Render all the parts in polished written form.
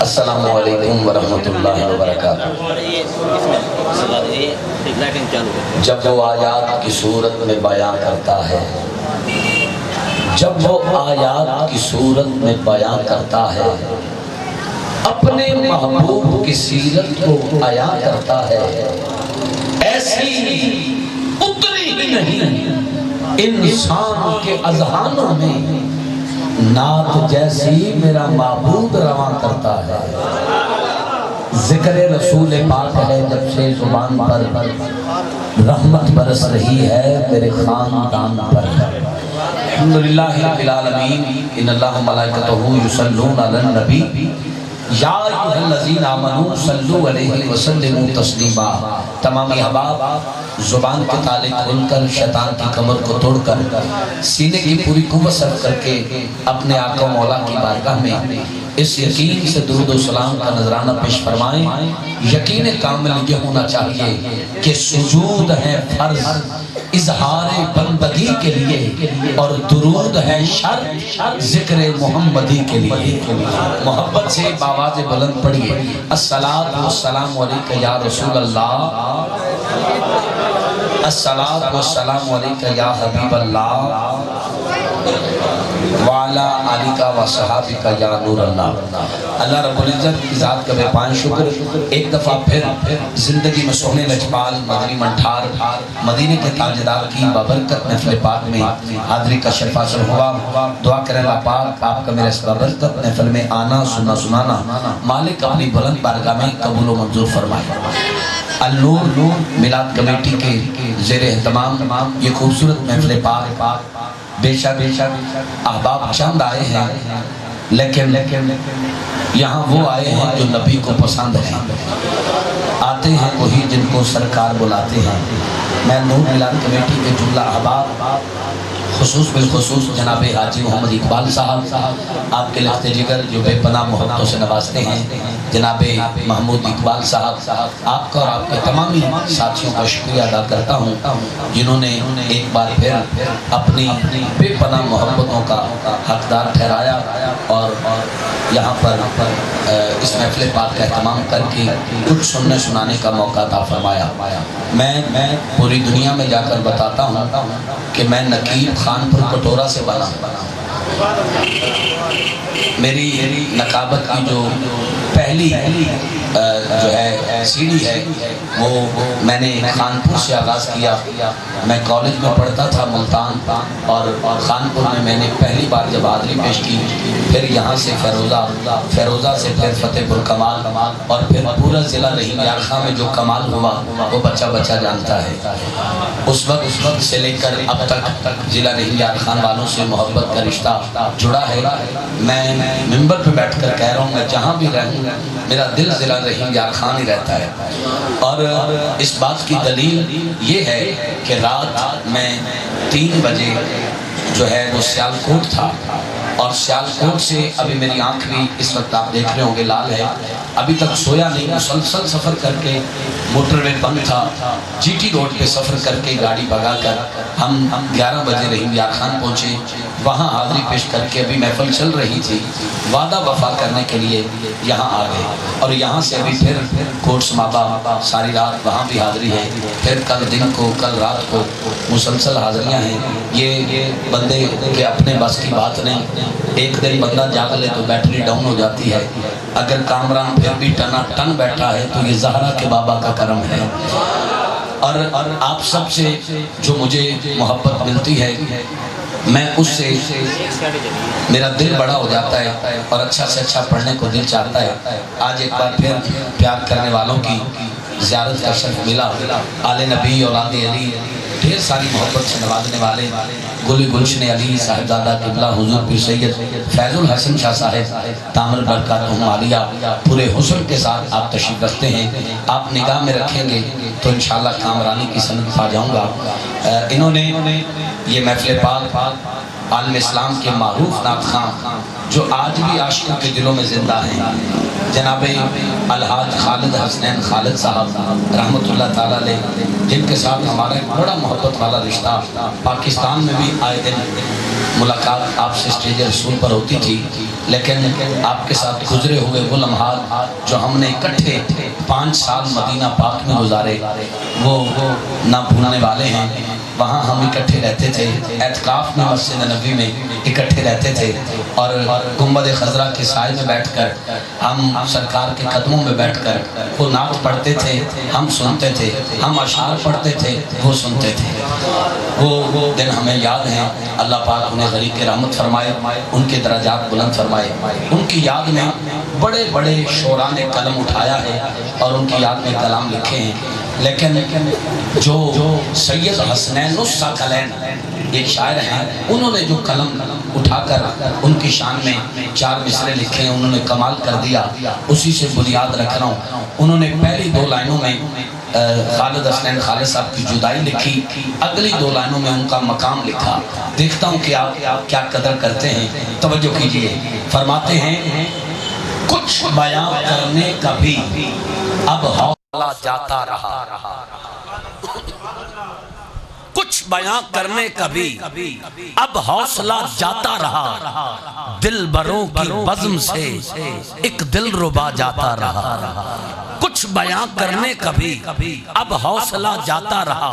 السلام علیکم ورحمۃ اللہ وبرکاتہ۔ جب وہ آیات کی صورت میں بیان کرتا ہے، جب وہ آیات کی صورت میں بیان کرتا ہے، اپنے محبوب کی سیرت کو عیاں کرتا ہے، ایسی اتنی ہی نہیں انسان کے اذہانوں میں نعت جیسی میرا معبود رواں کرتا ہے۔ ذکر رسول پاک ہے جب سے زبان پر، رحمت برس رہی ہے میرے خاندان پر۔ الحمدللہ رب العالمین، ان اللہ ملائکتہ یصلون علی النبی یا ایھا الذین آمنوا صلوا علیہ وسلموا تسلیما۔ تمام احباب زبان کے تالے کھول کر، شیطان کی کمر کو توڑ کر، سینے کی پوری قوت صرف کر کے اپنے آقا مولا کی بارگاہ میں اس یقین سے درود و سلام کا نذرانہ پیش فرمائیں۔ یقین کامل یہ ہونا چاہیے کہ سجود ہے فرض اظہار بندگی کے لیے، اور درود ہے شرط ذکر محمدی کے لیے۔ محبت سے بآواز بلند پڑھیے، الصلاۃ والسلام علیک یا رسول اللہ، الصلاۃ والسلام علیک یا حبیب اللہ، وعلا آلکہ و صحابکہ یا نور اللہ۔ اللہ رب العزت کی ذات کا بے پائن شکر، ایک دفعہ پھر زندگی میں سونے لجپال مدنی منٹھار مدینے کے تاجدار کی بابرکت محفل پاک میں حاضری کا شرف حاصل ہوا۔ دعا کریں اللہ پاک آپ کا میرے اس بابرکت محفل میں آنا سننا سنانا مالک اپنی بلند بارگاہ میں قبول و منظور فرمائے۔ النور میلاد کمیٹی کے زیر اہتمام یہ خوبصورت محفل پاک بے شک احباب چند آئے ہیں، لیکن یہاں وہ آئے ہیں جو نبی کو پسند ہیں۔ آتے ہیں وہی جن کو سرکار بلاتے ہیں۔ میں نور میلاد کمیٹی کے جملہ احباب، خصوص بالخصوص جناب حاجی محمد اقبال صاحب، آپ کے لخت جگر جو بے پناہ محبتوں سے نوازتے ہیں، جناب محمود اقبال صاحب، آپ کا اور آپ کے تمامی ساتھیوں کا شکریہ ادا کرتا ہوں جنہوں نے ایک بار پھر اپنی بے پناہ محبتوں کا حقدار ٹھہرایا اور یہاں پر اس محفل پاک کا اہتمام کر کے کچھ سننے سنانے کا موقع عطا فرمایا۔ میں پوری دنیا میں جا کر بتاتا ہوں کہ میں نقیب خانپور کٹورا سے بنا، میری نقابت کی جو پہلی جو ہے سیڑھی ہے وہ میں نے خانپور سے آغاز کیا۔ میں کالج میں پڑھتا تھا ملتان، اور خانپور میں میں نے پہلی بار جب حاضری پیش کی، پھر یہاں سے فیروزہ سے پھر فتح پور کمال، اور پھر پورا ضلع رحیم یار خاں میں جو کمال ہوا وہ بچہ جانتا ہے۔ اس وقت سے لے کر اب تک ضلع رحیم یار خان والوں سے محبت کا رشتہ جڑا ہے۔ میں ممبر پہ بیٹھ کر کہہ رہا ہوں، میں جہاں بھی رہوں میرا دل ضلع رحیم یار خان ہی رہتا ہے۔ اور اس بات کی دلیل یہ ہے کہ رات میں 3 بجے جو ہے وہ سیالکوٹ تھا، اور سیالکوٹ سے ابھی میری آنکھ بھی اس وقت آپ دیکھ رہے ہوں گے لال ہے، ابھی تک سویا نہیں، مسلسل سفر کر کے موٹر وے بند تھا، جی ٹی روڈ پہ سفر کر کے گاڑی بھگا کر ہم 11 بجے رحیم یار خان پہنچے، وہاں حاضری پیش کر کے ابھی محفل چل رہی تھی، وعدہ وفا کرنے کے لیے یہاں آ گئے، اور یہاں سے ابھی پھر کوٹ سمابا ساری رات وہاں بھی حاضری ہے، پھر کل دن کو کل رات کو مسلسل حاضریاں ہیں۔ یہ بندے کے اپنے بس کی بات نہیں، ایک دن بندہ جاگ لے تو بیٹری ڈاؤن ہو جاتی ہے، اگر کامران پھر بھی ٹن بیٹھا ہے تو یہ زہرا کے بابا کا کرم ہے۔ اور آپ سب سے جو مجھے محبت ملتی ہے، میں اس سے میرا دل بڑا ہو جاتا ہے اور اچھا سے اچھا پڑھنے کو دل چاہتا ہے۔ آج ایک بار پھر پیار کرنے والوں کی زیارت کا شرف ملا، آل نبی اولاد علی، ڈھیر ساری محبت سے نوازنے والے گل گلشن علی صاحبزادہ قبلہ حضور پیر سید فیض الحسن شاہ صاحب دامن برکاتہم عالیہ، پورے حسن کے ساتھ آپ تشریف رکھتے ہیں۔ آپ نگاہ میں رکھیں گے تو انشاءاللہ کامرانی کی سند پا جاؤں گا۔ انہوں نے یہ محفل پاک عالم اسلام کے معروف نعت خواں جو آج بھی عاشقوں کے دلوں میں زندہ ہیں، جناب الحاج خالد حسنین خالد صاحب رحمت اللہ تعالیٰ علیہ، جن کے ساتھ ہمارا ایک بڑا محبت والا رشتہ، پاکستان میں بھی آئے دن ملاقات آپ سے اسٹیج رسول پر ہوتی تھی، لیکن آپ کے ساتھ گزرے ہوئے وہ لمحات جو ہم نے اکٹھے 5 سال مدینہ پاک میں گزارے وہ نہ بھولنے والے ہیں۔ وہاں ہم اکٹھے رہتے تھے، اعتکاف میں مسجد نبوی میں اکٹھے رہتے تھے، اور گنبد خضرا کے سائے میں بیٹھ کر ہم سرکار کے قدموں میں بیٹھ کر وہ نعت پڑھتے تھے، ہم سنتے تھے، ہم اشعار پڑھتے تھے، وہ سنتے تھے۔ وہ دن ہمیں یاد ہیں، اللہ پاک انہیں غریق رحمت فرمائے، ان کے درجات بلند فرمائے۔ ان کی یاد میں بڑے بڑے شعراء نے قلم اٹھایا ہے اور ان کی یاد میں کلام لکھے ہیں، لیکن جو سید حسنین الثقلین ایک شاعر ہیں، انہوں نے جو قلم اٹھا کر ان کی شان میں 4 مصرے لکھے ہیں، انہوں نے کمال کر دیا، اسی سے بنیاد رکھ رہا ہوں۔ انہوں نے پہلی 2 لائنوں میں خالد حسنین خالد صاحب کی جدائی لکھی، اگلی 2 لائنوں میں ان کا مقام لکھا۔ دیکھتا ہوں کہ آپ کیا قدر کرتے ہیں، توجہ کیجئے۔ فرماتے ہیں کچھ بیان کرنے کا بھی اب حوصلہ جاتا رہا، کچھ بیان کرنے کا بھی اب حوصلہ جاتا رہا، دل بروں کی بزم سے ایک دل ربا جاتا رہا۔ کچھ بیان کرنے کا بھی اب حوصلہ جاتا رہا،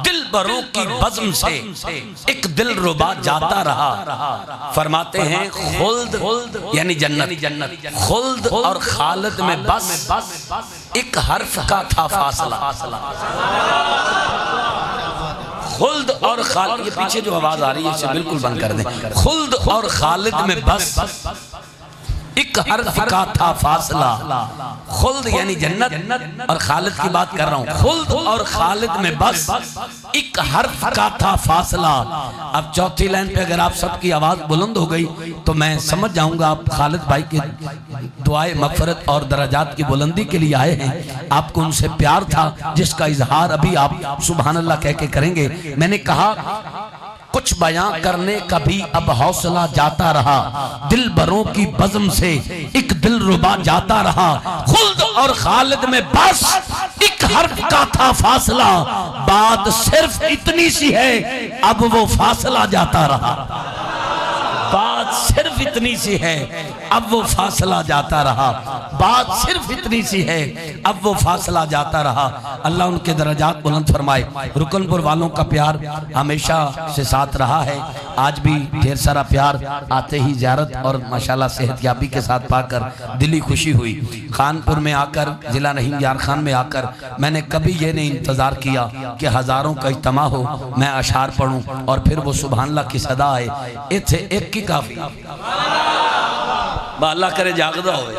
دل بروں کی بزم سے ایک دل ربا جاتا رہا۔ فرماتے ہیں خلد یعنی جنت، خلد اور خالد میں بس ایک حرف کا تھا فاصلہ۔ خلد اور خالد، یہ پیچھے جو آواز آ رہی ہے اسے بالکل بند کر دیں۔ خلد اور خالد میں بس ایک حرف کا تھا فاصلہ۔ خلد یعنی جنت اور خالد کی بات کر رہا ہوں، خلد اور خالد میں بس ایک حرف کا تھا فاصلہ۔ اب چوتھی لائن پہ اگر آپ سب کی آواز بلند ہو گئی تو میں سمجھ جاؤں گا آپ خالد بھائی کے دعائے مغفرت اور درجات کی بلندی کے لیے آئے ہیں۔ آپ کو ان سے پیار تھا جس کا اظہار ابھی آپ سبحان اللہ کہہ کے کریں گے۔ میں نے کہا کچھ بیان کرنے کا بھی اب حوصلہ جاتا رہا، دل بروں کی بزم سے ایک دل ربا جاتا رہا۔ خلد اور خالد میں بس ایک حرف کا تھا فاصلہ، بات صرف اتنی سی ہے اب وہ فاصلہ جاتا رہا۔ بات صرف اتنی سی ہے اب وہ فاصلہ جاتا رہا، بات صرف اتنی سی ہے اب وہ فاصلہ جاتا رہا۔ اللہ ان کے درجات بلند فرمائے۔ رکن پور والوں کا پیار ہمیشہ سے ساتھ رہا ہے، آج بھی ڈھیر سارا پیار، آتے ہی زیارت اور ماشاءاللہ صحت یابی کے ساتھ پا کر دلی خوشی ہوئی۔ خانپور میں آ کر، ضلع رحیم یار خان میں آ کر میں نے کبھی یہ نہیں انتظار کیا کہ ہزاروں کا اجتماع ہو، میں اشعار پڑھوں اور پھر وہ سبحان اللہ کی صدا آئے۔ ایک کی کافی، اللہ کرے جاگدہ ہوئے،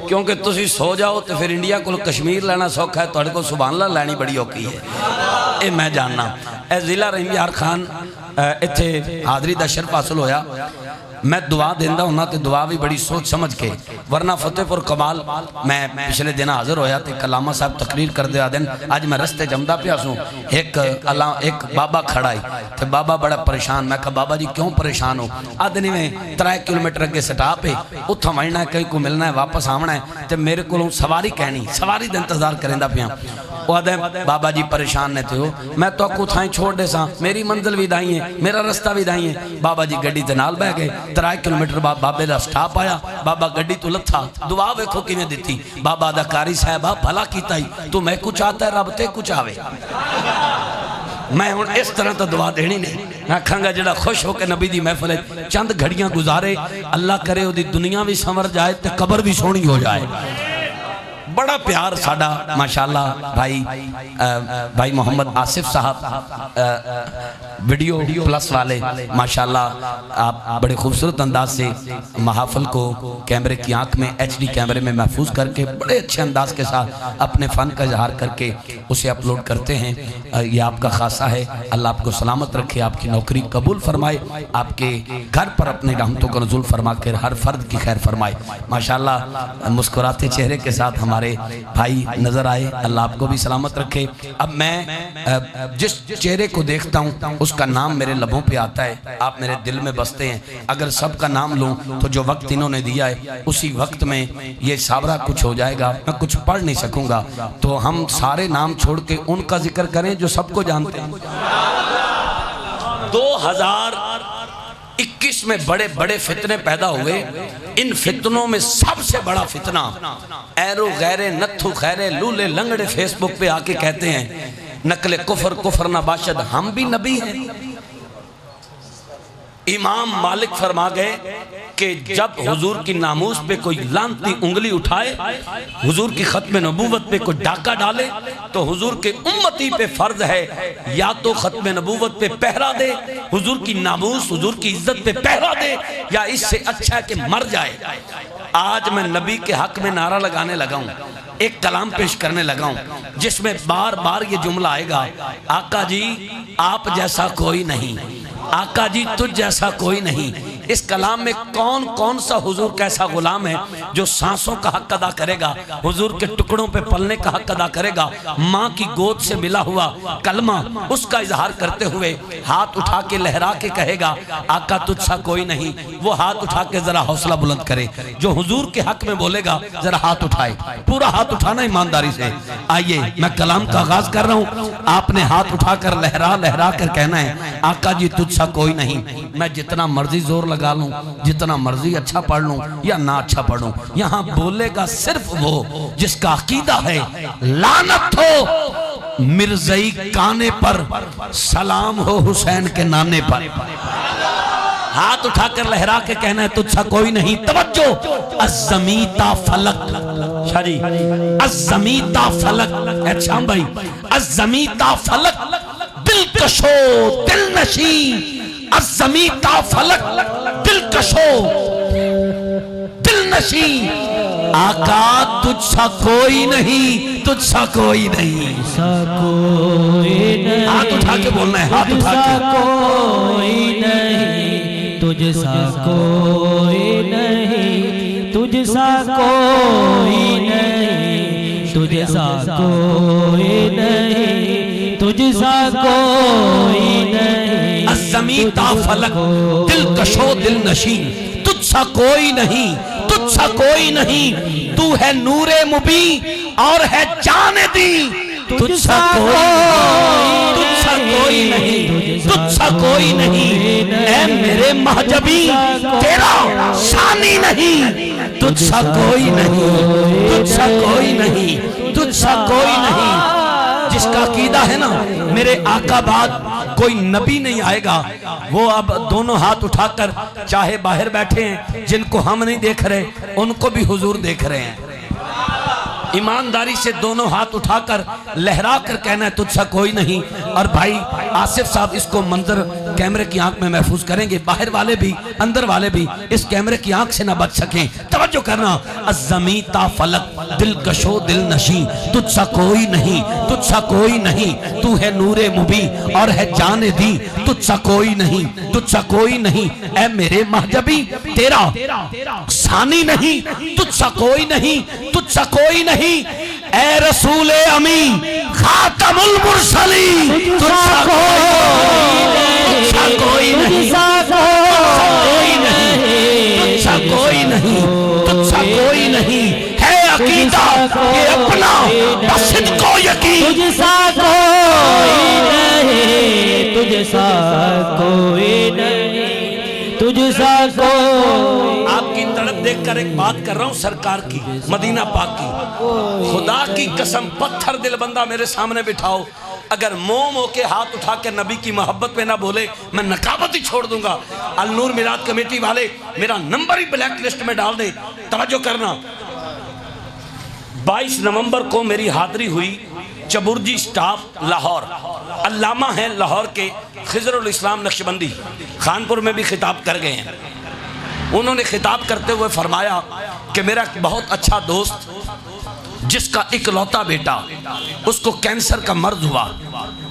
کیونکہ تسی سو جاؤ تو پھر انڈیا کو کشمیر لینا سوکھا ہے، توڑے کو سبحان اللہ لینی بڑی ہوکی ہے۔ اے میں جاننا اے ضلع رحیم یار خان اتھے حاضری دا شرف حاصل ہویا، میں دعا دیندہ ہونا تے دعا بھی بڑی سوچ سمجھ کے، ورنہ فتح پور کمال میں پچھلے دن حاضر ہویا تے کلامہ صاحب تقریر کر دیا دن، آج میں رستے جمدہ پیاسوں، ایک بابا کھڑا ہی تے بابا بڑا پریشان، میں کہا بابا جی کیوں پریشان ہو؟ آدھنی میں 3 کلومیٹر کے سٹاپ ہے، اتھا مائنہ ہے کہیں کو ملنا ہے واپس آمنا ہے تے میرے کو سواری کہنی، سواری دے انتظار کریں دا پیاں۔ وہ آدھے بابا جی پریشان نے تھے ہو، میں تو کو تھائیں چھوڑ دے ساں، میری منزل بھی دائیں ہے، میرا رستہ بھی دائیں ہے۔ بابا جی گڑی دنال بہ گئے، 3 کلومیٹر بعد بابے دا سٹاپ آیا، بابا گڑی تو لتھا، دعا ویکھو کی میں دیتی، بابا دا کاری صاحبہ بھلا کیتا ہی، تو میں کچھ آتا ہے رب تے کچھ آوے۔ میں ہوں اس طرح تو دعا دینی نہیں، میں کھانگا جڑا خوش ہو کے نبی دی محفل چند گھڑیاں گزارے، اللہ کرے وہ دی دنیا بھی سمر جائے تے قبر بھی سونی ہو جائے۔ بڑا پیار ساڑا ماشاءاللہ بھائی محمد آصف صاحب ویڈیو پلس والے ماشاءاللہ آپ بڑے خوبصورت انداز سے محافل کو کیمرے کی آنکھ میں ایچ ڈی کیمرے میں محفوظ کر کے بڑے اچھے انداز کے ساتھ اپنے فن کا اظہار کر کے اسے اپلوڈ کرتے ہیں۔ یہ آپ کا خاصہ ہے، اللہ آپ کو سلامت رکھے، آپ کی نوکری قبول فرمائے، آپ کے گھر پر اپنے رحمتوں کا نزول فرما کر ہر فرد کی خیر فرمائے۔ ماشاءاللہ مسکراتے چہرے کے ساتھ ہمارے سارے بھائی نظر آئے، اللہ آپ کو بھی سلامت رکھے۔ اب میں جس چہرے کو دیکھتا ہوں اس کا نام میرے لبوں پہ آتا ہے، آپ میرے دل میں بستے ہیں۔ اگر سب کا نام لوں تو جو وقت انہوں نے دیا ہے اسی وقت میں یہ سابرہ کچھ ہو جائے گا، میں کچھ پڑھ نہیں سکوں گا، تو ہم سارے نام چھوڑ کے ان کا ذکر کریں جو سب کو جانتے ہیں۔ 2021 میں بڑے بڑے فتنے پیدا ہوئے، ان فتنوں میں سب سے بڑا فتنہ ایرو غیرے نتھو خیرے لولے لنگڑے فیس بک پہ آکے کہتے ہیں نقل کفر کفر نہ باشد، ہم بھی نبی ہیں۔ امام مالک فرما گئے کہ جب حضور کی ناموس پہ کوئی لانتی انگلی اٹھائے، حضور کی ختم نبوت پہ کوئی ڈاکہ ڈالے، تو حضور کے امتی پہ فرض ہے یا تو ختم نبوت پہ پہرا دے، حضور کی ناموس حضور کی عزت پہ پہرا دے، یا اس سے اچھا ہے کہ مر جائے۔ آج میں نبی کے حق میں نعرہ لگانے لگا ہوں، ایک کلام پیش کرنے لگا ہوں جس میں بار بار یہ جملہ آئے گا، آقا جی آپ جیسا کوئی نہیں، آقا جی تجھ جیسا کوئی نہیں۔ اس کلام میں کون کون سا حضور کیسا غلام ہے جو سانسوں کا حق ادا کرے گا، حضور کے ٹکڑوں پہ پلنے کا حق ادا کرے گا، ماں کی گود سے ملا ہوا کلمہ اس کا اظہار کرتے ہوئے ہاتھ اٹھا کے لہرا کے کہے گا آقا تجھ سا کوئی نہیں۔ وہ ہاتھ اٹھا کے ذرا حوصلہ بلند کرے، جو حضور کے حق میں بولے گا ذرا ہاتھ اٹھائے، پورا ہاتھ اٹھانا ایمانداری سے۔ آئیے میں کلام کا آغاز کر رہا ہوں، آپ نے ہاتھ اٹھا کر لہرا لہرا کر کہنا ہے آقا جی تجھ سا کوئی نہیں۔ میں جتنا مرضی زور لگا لوں، جتنا مرضی اچھا پڑھ لوں یا نہ اچھا پڑھوں، یہاں بولے گا صرف وہ جس کا عقیدہ ہے لعنت ہو مرزائی کانے پر، سلام ہو حسین کے نانے پر۔ ہاتھ اٹھا کر لہرا کے کہنا ہے تجھ سا کوئی نہیں۔ توجہ، الزمیتا فلک، شاہ جی الزمیتا فلک، اچھا بھائی الزمیتا فلک، دل کشو دل نشین، الزمیتا فلک دل کشو دل نشین، آقا تجھ سا کوئی نہیں، تجھ سا کوئی نہیں، ہاتھ اٹھا کے بولنا ہے، ہاتھ اٹھا کے کوئی نہیں، تجھ سا کوئی نہیں، تجھ سا کوئی نہیں، تجھ سا کوئی نہیں، تجھ سا کوئی نہیں، الزمیتا فلک دل کشو دل نشین، تجھ سا کوئی نہیں، تجھ سا کوئی نہیں، تو ہے نور مبین اور ہے جان دی، تجھ سا کوئی نہیں، تجھ سا کوئی نہیں، اے میرے محجبی تیرا ثانی نہیں، تجھ سا کوئی نہیں، تجھ سا کوئی نہیں، تجھ سا کوئی نہیں۔ جس کا عقیدہ ہے نا میرے آقا بعد کوئی نبی نہیں آئے گا، وہ اب دونوں ہاتھ اٹھا کر چاہے باہر بیٹھے ہیں، جن کو ہم نہیں دیکھ رہے ان کو بھی حضور دیکھ رہے ہیں، ایمانداری سے دونوں ہاتھ اٹھا کر لہرا کر کہنا ہے تجھ سا کوئی نہیں۔ اور بھائی آصف صاحب اس کو منظر کیمرے کی آنکھ میں محفوظ کریں گے، باہر والے بھی اندر والے بھی اس کیمرے کی آنکھ سے نہ بچ سکیں۔ توجہ کرنا، الزمیتا فلک دل کشو دل نشین، تجھ سا کوئی نہیں، تجھ سا کوئی نہیں، تو ہے نور مبین اور ہے جان دی، تجھ سا کوئی نہیں، تجھ سا کوئی نہیں، اے میرے محجبی تیرا ثانی نہیں، تجھ سا کوئی نہیں، تجھ سا کوئی نہیں، اے رسول امین خاتم المرسلین، تجھ سا کوئی نہیں، تجھ سا کوئی نہیں، تجھ سا کوئی نہیں، ہے عقیدہ یہ اپنا بصدق و یقین، تجھ سا کوئی نہیں، تجھ سا کوئی نہیں، تجھ سا کوئی۔ آپ کی تڑپ دیکھ کر ایک بات کر رہا ہوں سرکار کی، مدینہ پاک کی، خدا کی قسم پتھر دل بندہ میرے سامنے بٹھاؤ، اگر موم ہو کے ہاتھ اٹھا کے نبی کی محبت پہ نہ بولے میں نقابت ہی چھوڑ دوں گا۔ النور میلاد کمیٹی والے میرا نمبر ہی بلیک لسٹ میں ڈال دیں۔ توجہ کرنا، 22 نومبر کو میری حاضری ہوئی چبرجی سٹاف لاہور، علامہ ہیں لاہور کے خضر الاسلام نقشبندی، خانپور میں بھی خطاب کر گئے ہیں۔ انہوں نے خطاب کرتے ہوئے فرمایا کہ میرا بہت اچھا دوست جس کا اکلوتا بیٹا اس کو کینسر کا مرض ہوا،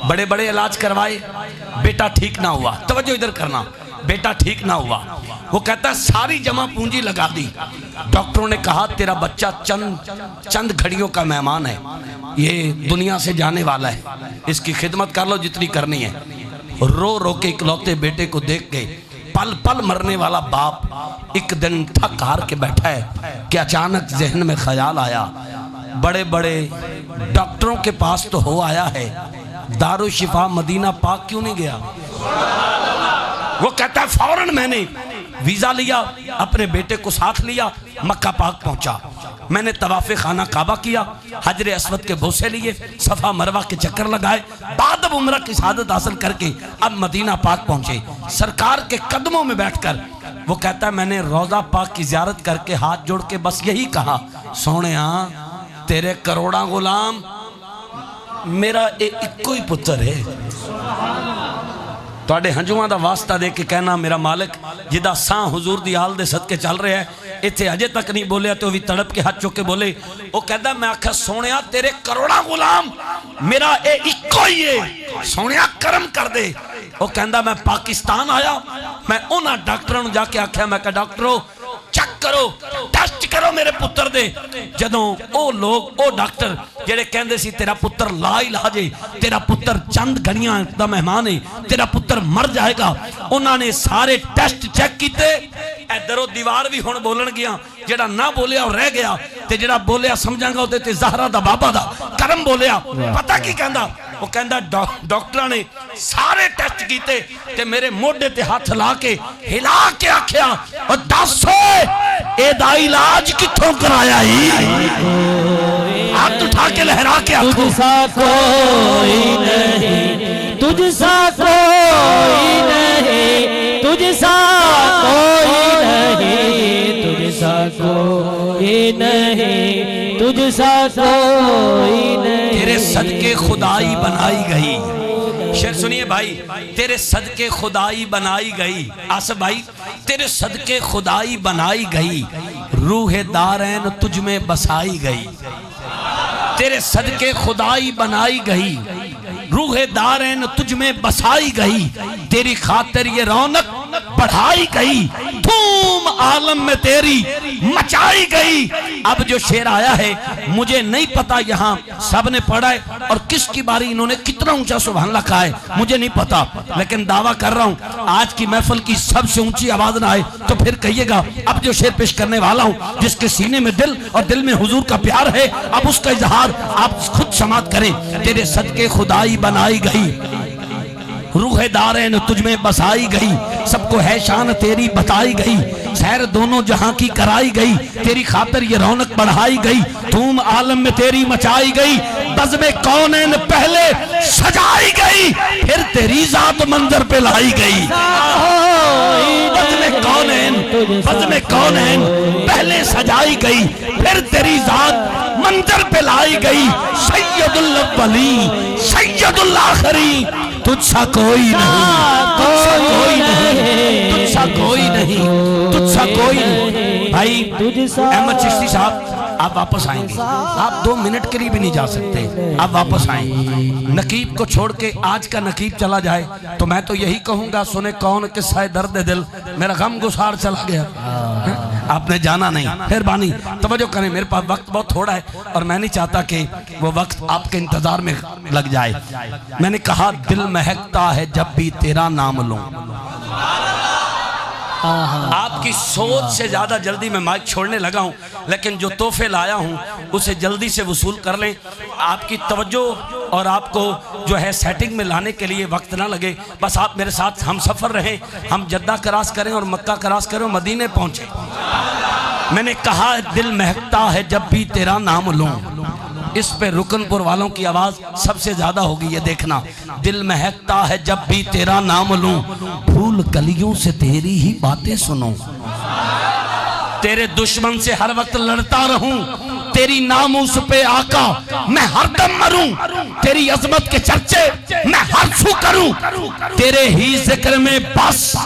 بڑے بڑے علاج کروائے، بیٹا ٹھیک نہ ہوا۔ توجہ ادھر کرنا، بیٹا ٹھیک نہ ہوا، وہ کہتا ہے ساری جمع پونجی لگا دی. ڈاکٹروں نے کہا تیرا بچہ چند گھڑیوں کا مہمان ہے, یہ دنیا سے جانے والا ہے, اس کی خدمت کر لو جتنی کرنی ہے. رو رو کے اکلوتے بیٹے کو دیکھ کے پل پل مرنے والا باپ ایک دن تھک ہار کے بیٹھا ہے کہ اچانک ذہن میں خیال آیا, بڑے بڑے ڈاکٹروں کے پاس تو ہو آیا ہے, دارالشفا مدینہ پاک کیوں نہیں گیا؟ وہ کہتا ہے فوراً میں نے ویزا لیا, اپنے بیٹے کو ساتھ لیا, مکہ پاک پہنچا. میں نے طواف خانہ کعبہ کیا, حجر اسود کے بوسے لیے, صفا مروہ کے چکر لگائے, بعد اب عمرہ کی سعادت حاصل کر کے اب مدینہ پاک پہنچے. سرکار کے قدموں میں بیٹھ کر وہ کہتا ہے میں نے روضہ پاک کی زیارت کر کے ہاتھ جوڑ کے بس یہی کہا, سونیاں تیرے کروڑاں غلام میرا ایک ہی پتر ہے. تواڈے ہنجواں دا واسطہ دے کے کہنا میرا مالک جدا ساں حضور دی آل دے صدقے چل رہے ہیں, ایتھے اجے تک نہیں بولیا تو بھی تڑپ کے ہاتھ چوک کے بولے. وہ کہتا میں آکھا سونیا تیرے کروڑاں غلام میرا ایک ہی ہے, سونیا کرم کر دے. وہ کہندا میں پاکستان آیا, میں انہاں ڈاکٹراں نوں جا کے آکھیا میں کہ ڈاکٹرو چیک کرو, ٹیسٹ کرو میرے پتر دے. جدوں او لوگ او ڈاکٹر جڑے کہندے سی تیرا پتر لا علاج ہے, تیرا پتر چند گھڑیاں دا مہمان ہے, تیرا پتر مر جائے گا, انہاں نے سارے ٹیسٹ چیک کیتے. ادھر دیوار بھی ہن بولن گیا, جڑا نہ بولیا اور رہ گیا تے جڑا بولیا سمجھاں گا تے زہرا دا بابا دا کرم بولیا. پتہ کی کہندا؟ وہ کہندا ڈاکٹراں نے سارے ٹیسٹ کیتے تے میرے موڈے تے ہاتھ لا کے ہلا کے آکھیا اور دس اے دا علاج کتھوں کرایا ہی؟ ہاتھ اٹھا کے لہرا کے آکھو تجھ سا کوئی نہیں, تجھ سا کوئی نہیں, تجھ سا کوئی نہیں, تجھ سا کوئی نہیں, تجھ سا کوئی نہیں. تیرے صدقے خدائی بنائی گئی. شعر سنیے بھائی, تیرے صدقے خدائی بنائی گئی. آصف بھائی تیرے صدقے خدائی بنائی گئی, روح دارین تجھ میں بسائی گئی. تیرے صدقے خدائی بنائی گئی, روح دارین تجھ میں بسائی گئی, تیری خاطر یہ رونق بڑھائی گئی, دھوم عالم میں تیری مچائی گئی. اب جو شعر آیا ہے مجھے نہیں پتا یہاں سب نے پڑھا ہے اور کس کی باری انہوں نے کتنا اونچا سبحان اللہ کہا ہے مجھے نہیں پتا, لیکن دعویٰ کر رہا ہوں آج کی محفل کی سب سے اونچی آواز نہ آئے تو پھر کہیے گا. اب جو شعر پیش کرنے والا ہوں جس کے سینے میں دل اور دل میں حضور کا پیار ہے, اب اس کا اظہار آپ خود سماعت کریں. تیرے صدقے خدائی بنائی گئی, روح دارین تجھ میں بسائی گئی, سب کو ہے شان تیری بتائی گئی, سیر دونوں جہاں کی کرائی گئی, تیری خاطر یہ رونق بڑھائی گئی, دھوم عالم میں تیری مچائی گئی, بزم کونین پہلے سجائی گئی, پھر تیری ذات منظر پہ لائی گئی. بزم کونین پہلے سجائی گئی, پھر تیری ذات منظر پہ لائی گئی. سید الاولین سید الاخرین تجھ سا کوئی نہیں, تجھ سا کوئی نہیں, تجھ سا کوئی نہیں, تجھ سا کوئی نہیں. بھائی احمد چشتی صاحب آپ واپس آئیں گے, آپ 2 منٹ کے لیے بھی نہیں جا سکتے, آپ واپس آئیں. نقیب کو چھوڑ کے آج کا نقیب چلا جائے تو میں تو یہی کہوں گا سنے کون قصہ درد دل, میرا غم گسار چلا گیا. آپ نے جانا نہیں, مہربانی توجہ کریں, میرے پاس وقت بہت تھوڑا ہے اور میں نہیں چاہتا کہ وہ وقت آپ کے انتظار میں لگ جائے. میں نے کہا دل مہکتا ہے جب بھی تیرا نام لوں. آپ کی سوچ سے زیادہ جلدی میں مائک چھوڑنے لگا ہوں, لیکن جو تحفے لایا ہوں اسے جلدی سے وصول کر لیں. آپ کی توجہ اور آپ کو جو ہے سیٹنگ میں لانے کے لیے وقت نہ لگے, بس آپ میرے ساتھ ہم سفر رہیں, ہم جدہ کراس کریں اور مکہ کراس کریں اور مدینے پہنچیں. میں نے کہا دل مہکتا ہے جب بھی تیرا نام لوں, اس پہ رکن پور والوں کی آواز سب سے زیادہ ہوگی, یہ دیکھنا. دل مہکتا ہے جب بھی تیرا نام لوں, پھول کلیوں سے تیری ہی باتیں سنوں, تیرے دشمن سے ہر وقت لڑتا رہوں, تیری ناموس پہ آقا میں ہر دم مروں, تیری عظمت کے چرچے میں ہر سو کروں, تیرے ہی ذکر میں بس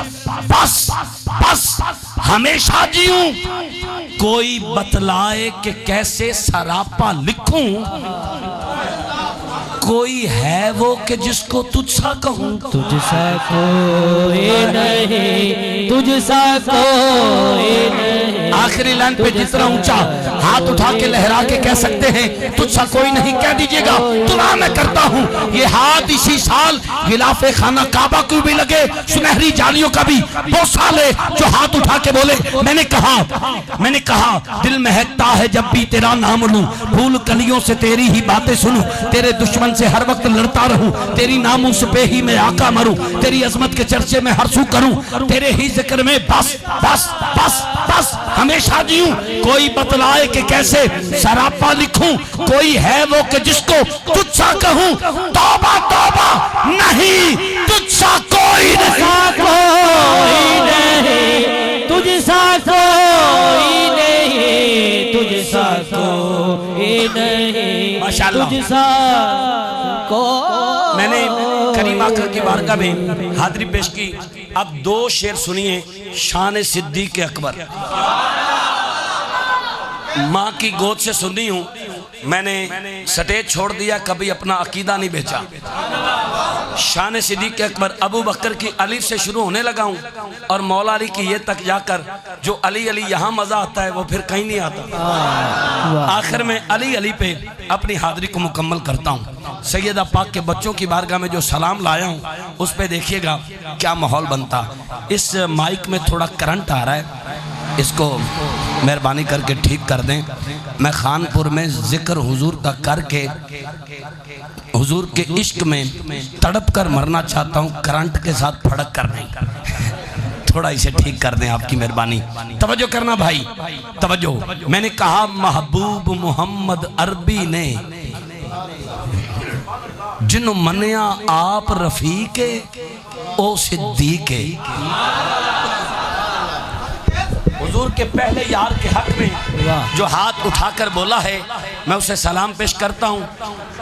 بس بس ہمیشہ جیوں. کوئی بتلائے کہ کیسے سراپا لکھوں, کوئی ہے وہ کہ جس کو تجھ سا کہوں، تجھ سا کوئی نہیں، تجھ سا کوئی نہیں۔ آخری لائن پہ جتنا اونچا ہاتھ اٹھا کے لہرا کے کہہ سکتے ہیں تجھ سا کوئی نہیں، کہہ دیجئے گا دعا میں کرتا ہوں یہ ہاتھ اسی سال غلاف خانہ کعبہ کو بھی لگے، سنہری جالیوں کا بھی وہ سال ہے جو ہاتھ اٹھا کے بولے میں نے کہا دل مہکتا ہے جب بھی تیرا نام لوں، پھول کلیوں سے تیری ہی باتیں سنوں، تیرے دشمن سے ہر وقت لڑتا رہوں، تیری ناموس پہ ہی میں آقا مروں، تیری عظمت کے چرچے میں ہر سو کروں، تیرے ہی ذکر میں بس بس بس بس ہمیشہ جیوں۔ کوئی بتلائے کہ کیسے سراپا لکھوں، کوئی ہے وہ کہ جس کو تجھ سا کہوں، توبہ توبہ نہیں تجھ سا کوئی نہیں، تجھ سا کوئی نہیں، تجھ سا کوئی نہیں، ماشاءاللہ۔ تجھ سا کوئی۔ میں نے کریم آقا کی بارگاہ میں حاضری پیش کی۔ اب دو شعر سنیے شان صدیق اکبر، ماں کی گود سے سنی ہوں، میں نے سٹیج چھوڑ دیا، کبھی اپنا عقیدہ نہیں بیچا۔ شان صدیق اکبر ابو بکر کی الف سے شروع ہونے لگا ہوں اور مولا علی کی یہ تک جا کر جو علی علی یہاں مزہ آتا ہے وہ پھر کہیں نہیں آتا۔ آخر میں علی علی پہ اپنی حاضری کو مکمل کرتا ہوں۔ سیدہ پاک کے بچوں کی بارگاہ میں جو سلام لایا ہوں اس پہ دیکھیے گا کیا ماحول بنتا۔ اس مائک میں تھوڑا کرنٹ آ رہا ہے، اس کو مہربانی کر کے ٹھیک کر دیں۔ میں خانپور میں ذکر حضور کا کر کے حضور کے عشق میں تڑپ کر مرنا چاہتا ہوں، کرنٹ کے ساتھ پھڑک کر نہیں۔ تھوڑا اسے ٹھیک کر دیں آپ کی مہربانی، توجہ کرنا بھائی، توجہ۔ میں نے کہا محبوب محمد عربی نے جنو منیا آپ رفیق او صدیق، حضور کے پہلے یار کے حق میں جو ہاتھ اٹھا کر بولا ہے میں اسے سلام پیش کرتا ہوں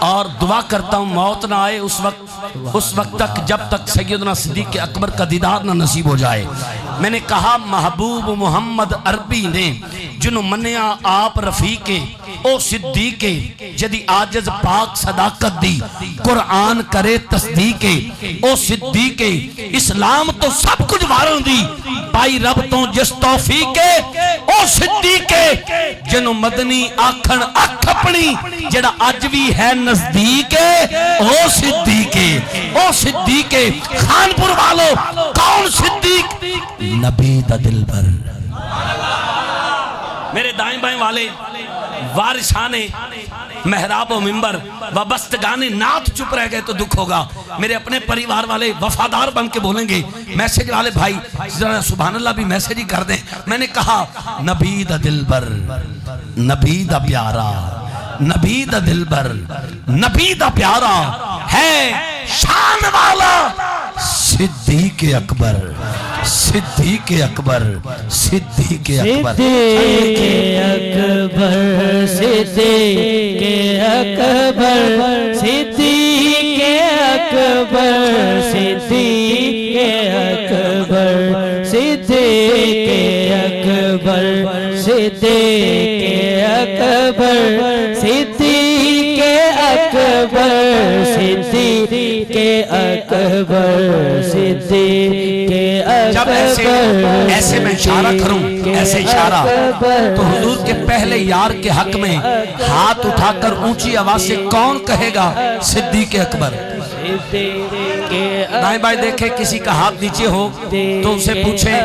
اور دعا کرتا ہوں موت نہ آئے اس وقت تک جب تک سیدنا صدیق اکبر کا دیدار نہ نصیب ہو جائے۔ میں نے کہا محبوب محمد عربی نے جنو منیا آپ رفیق او صدیق، جدی آجز پاک صداقت دی قرآن کرے تصدیق او صدیق، اسلام تو سب کچھ وارن دی پائی رب تو جس توفیق او صدیق، جنو مدنی آکھن اکھ اپنی جڑا اج بھی ہے نزدیک او صدیق، او صدیق۔ خانپور والو کون صدیق؟ نبی دا دلبر۔ میرے دائیں بائیں والے وارثان محراب و منبر وابستگان نعت چپ رہ گئے تو دکھ ہوگا۔ میرے اپنے پریوار والے وفادار بن کے بولیں گے، میسیج والے بھائی ذرا سبحان اللہ بھی میسیج ہی کر دیں۔ میں نے کہا نبی دا دلبر، نبی دا پیارا، نبی دا دلبر، نبی دا پیارا ہے شان والا صدیق اکبر، صدیق اکبر، صدیق اکبر، صدیق اکبر، صدیق اکبر، صدیق اکبر، صدیق اکبر، صدیق اکبر، صدیق اکبر، صدیق اکبر، صدیق اکبر، صدیق جب ایسے میں اشارہ کروں، ایسے اشارہ تو حضور کے پہلے یار کے حق میں ہاتھ اٹھا کر اونچی آواز سے کون کہے گا صدیق اکبر؟ دائیں بائیں دیکھیں کسی کا ہاتھ نیچے ہو تو اسے پوچھیں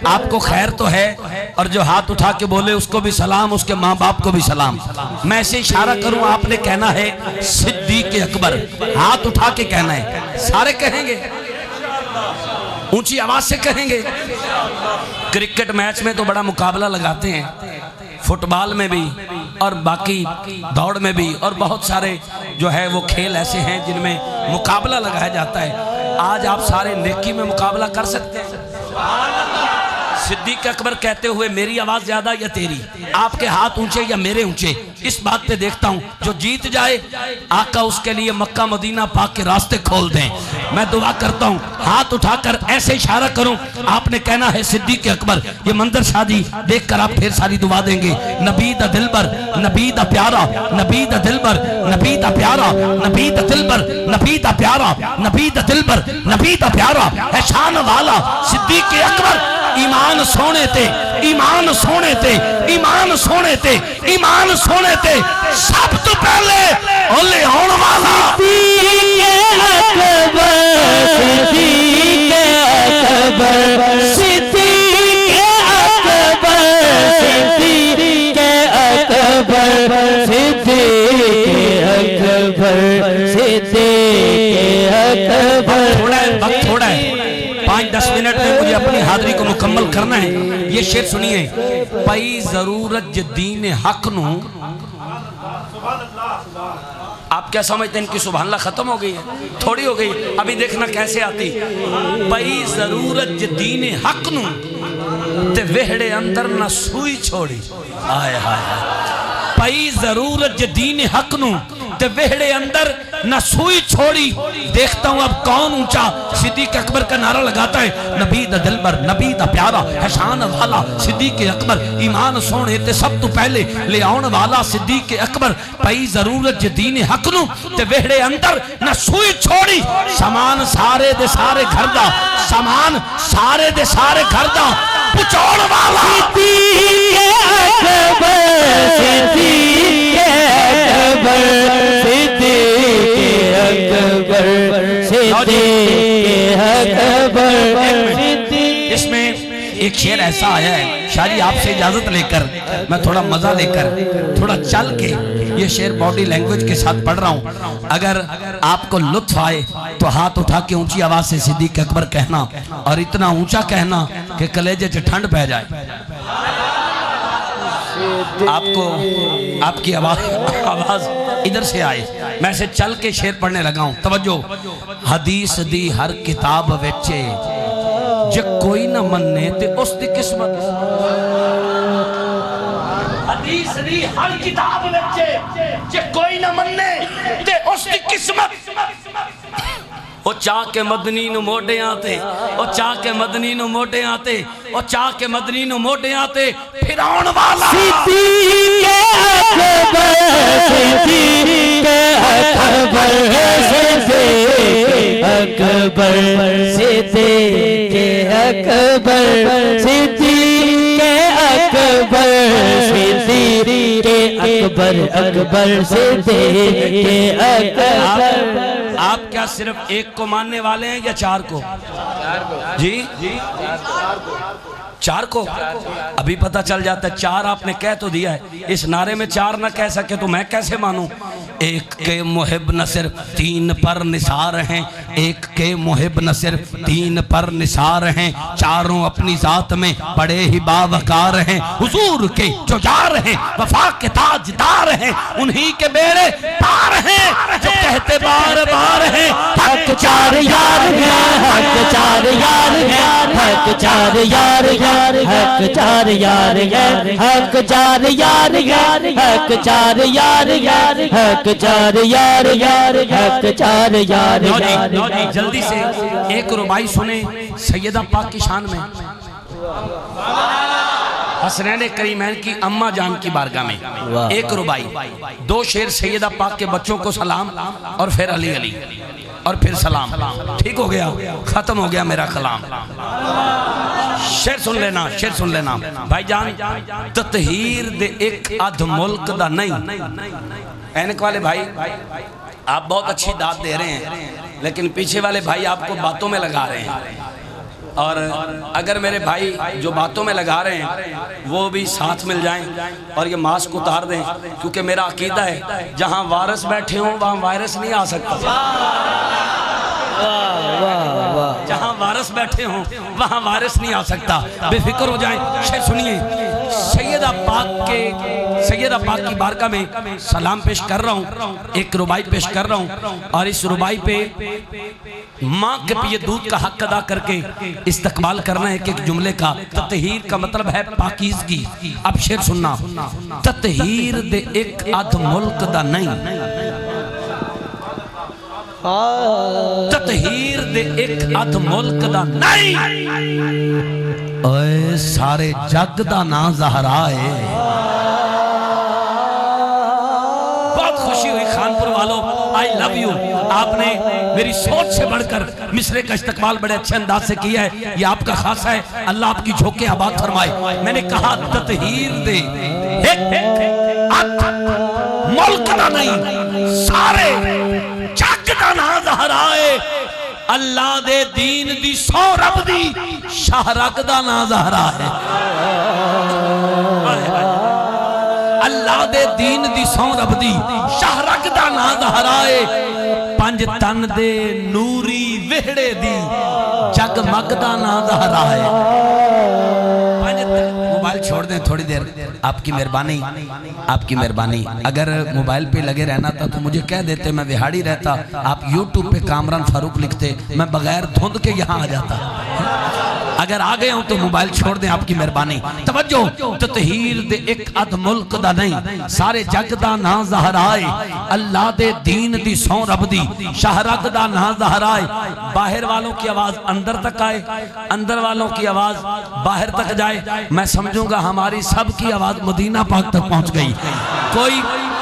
آپ کو خیر تو ہے، اور جو ہاتھ اٹھا کے بولے اس کو بھی سلام، اس کے ماں باپ کو بھی سلام۔ میں ایسے اشارہ کروں آپ نے کہنا ہے صدیق اکبر، ہاتھ اٹھا کے کہنا ہے، سارے کہیں گے، اونچی آواز سے کہیں گے۔ کرکٹ میچ میں تو بڑا مقابلہ لگاتے ہیں، فٹ بال میں بھی اور باقی دوڑ میں بھی، اور بہت سارے جو ہے وہ کھیل ایسے ہیں جن میں مقابلہ لگایا جاتا ہے۔ آج آپ سارے نیکی میں مقابلہ کر سکتے ہیں۔ صدیق اکبر کہتے ہوئے میری آواز زیادہ یا تیری، آپ کے ہاتھ اونچے یا میرے اونچے؟ اس بات پہ دیکھتا ہوں جو جیت جائے آقا اس کے لیے مکہ مدینہ پاک کے راستے کھول دیں. میں دعا کرتا ہوں ہاتھ اٹھا کر ایسے اشارہ کروں, آپ نے کہنا ہے صدیق اکبر. یہ منظر شادی دیکھ کر آپ پھر ساری دعا دیں گے. نبی دا دلبر, نبی دا پیارا, نبی دا دلبر, نبی دا پیارا, نبی دا دلبر, نبی دا پیارا, نبی دا دلبر, نبی دا پیارا ہے شان والا صدیق اکبر. ایمان سونے تے, ایمان سونے تے, ایمان سونے تے, ایمان سونے تے سب تو پہلے اولے ہون والا صدیق اکبر, صدیق اکبر, صدیق اکبر, صدیق اکبر, صدیق اکبر, صدیق اکبر. تھوڑا ہے وقت, تھوڑا ہے 5-10 منٹ میں مجھے اپنی حاضری کو مکمل کرنا ہے. یہ شعر سنیے. پئی ضرورت دین حق نو, آپ کیا سمجھتے ہیں ان کی سبحان اللہ ختم ہو گئی ہے؟ تھوڑی ہو گئی, ابھی دیکھنا کیسے آتی. پئی ضرورت دین حق نو تے وہڑے اندر نہ سوئی چھوڑی. آئے ہائے. پئی ضرورت دین حق نو تے وہڑے اندر نہ سوئی چھوڑی. دیکھتا ہوں اب کون اونچا صدیق اکبر کا نعرہ لگاتا ہے. نبی دا دلبر, نبی دا پیارا ہے شان والا صدیق اکبر. ایمان سونے تے سب تو پہلے لے آن والا صدیق اکبر. پئی ضرورت دین حق نو تے وہڑے اندر نہ سوئی چھوڑی. سامان سارے دے سارے گھر دا, سامان سارے دے سارے گھر دا پچوڑ والا صدیق اکبر, صدیق اکبر, صدیق اکبر, صدیق اکبر. اس میں ایک شعر ایسا آیا ہے شاہ جی, آپ سے اجازت لے کر میں تھوڑا مزہ لے کر تھوڑا چل کے یہ شعر باڈی لینگویج کے ساتھ پڑھ رہا ہوں. اگر آپ کو لطف آئے تو ہاتھ اٹھا کے اونچی آواز سے صدیق اکبر کہنا, اور اتنا اونچا کہنا کہ کلیجے سے ٹھنڈ پہ جائے. آپ کو آپ کی آواز ادھر سے آئے. میں سے چل کے شعر پڑھنے لگا ہوں. توجہ. حدیث دی ہر کتاب وچے جے کوئی نہ مننے تے اس دی قسمت. حدیث دی ہر کتاب وچے جے کوئی نہ مننے تے اس دی قسمت. او چاہ کے مدنی نو موڑے آتے, او چاہ کے مدنی نو موڑے آتے, او چاہ کے مدنی نو موڑے آتے پھراؤن والا صدیق اکبر, صدیق اکبر, صدیق اکبر, صدیق اکبر, صدیق اکبر, صدیق اکبر, اکبر, صدیق اکبر. آپ کیا صرف ایک کو ماننے والے ہیں یا 4 کو؟ جی 4 کو. ابھی پتہ چل جاتا ہے 4 آپ نے کہہ تو دیا ہے, اس نعرے میں 4 نہ کہہ سکے تو میں کیسے مانوں؟ ایک کے محب نہ صرف 3 پر نثار ہیں, ایک کے محب نہ صرف 3 پر نثار ہیں, چاروں اپنی ذات میں بڑے ہی باوقار ہیں. حضور کے جو یار ہیں وفا کے تاجدار ہیں, انہی کے بیڑے پار ہیں جو کہتے بار بار ہیں حق 4 یار ہیں, حق 4 یار ہیں, حق 4 یار ہیں, حق 4 یار ہیں, حق 4 یار ہیں, حق 4 یار ہیں, حق 4 یار یار, حق 4 یار یار. جلدی سے ایک ربائی سنیں سیدہ پاک کی شان میں, حسنین کریمین کی اماں جان کی بارگاہ میں. ایک ربائی, 2 شعر سیدہ پاک کے بچوں کو سلام, اور پھر علی علی, اور پھر سلام. ٹھیک ہو گیا, ختم ہو گیا میرا کلام. شعر سن لینا, شعر سن لینا بھائی جان. تطہیر دے ایک ادھ ملک دا نہیں. اینک والے بھائی آپ بہت اچھی داد دے رہے ہیں, لیکن پیچھے والے بھائی آپ کو باتوں میں لگا رہے ہیں. اور اگر میرے بھائی جو باتوں میں لگا رہے ہیں وہ بھی ساتھ مل جائیں اور یہ ماسک اتار دیں, کیونکہ میرا عقیدہ ہے جہاں وائرس بیٹھے ہوں وہاں وائرس نہیں آ سکتا. جہاں وائرس بیٹھے ہوں وہاں وائرس نہیں آ سکتا. بے فکر ہو جائیں. شعر سنیے سیدہ پاک کی بارگاہ میں سلام پیش کر رہا ہوں، ایک ربائی پیش کر رہا ہوں، اور اس ربائی پہ ماں کے پیے دودھ کا حق ادا کر کے استقبال کرنا ہے کہ ایک جملے کا تطہیر کا مطلب ہے پاکیزگی۔ اب شعر سننا، تطہیر دے ایک ادھ ملک دا نہیں، تطہیر دے ایک ادھ ملک دا نہیں، اے سارے جگ دا نا زہرا ہے۔ بہت خوشی ہوئی خانپور والوں، آئی لو یو، آپ نے میری سوچ سے بڑھ کر مصرے کا استقبال بڑے اچھے انداز سے کیا ہے، یہ آپ کا خاصہ ہے، اللہ آپ کی جھوکیں آباد فرمائے۔ میں نے کہا تطہیر دے ایک ادھ ملک دا نہیں، سارے جگ دا نا زہرا ہے، اللہ دے دین دی سو رب دی شاہ رگ دا نا زہرا ہے، اللہ دے دین دی سو رب دی شاہ رگ دا نا زہرا ہے، پنج تن دے نوری وہڑے دی جگ مگ دا نا زہرا ہے۔ موبائل چھوڑ دیں تھوڑی دیر، آپ کی مہربانی، آپ کی مہربانی۔ اگر موبائل پہ لگے رہنا تھا تو مجھے کہہ دیتے، میں وہاڑی رہتا، آپ یوٹیوب پہ کامران فاروق لکھتے، میں بغیر دھند کے یہاں آ جاتا۔ اگر آگئے ہوں تو موبائل چھوڑ دیں، آپ کی مہربانی۔ توجہ، تطہیر دے ایک ادھ ملک دا نہیں، سارے جگ دا نا زہرائے، اللہ دے دین دی سو رب دی شاہ رگ دا نا زہرائے۔ باہر والوں کی آواز اندر تک آئے، اندر والوں کی آواز باہر تک جائے، میں سمجھوں گا ہماری سب کی آواز مدینہ پاک تک پہنچ گئی۔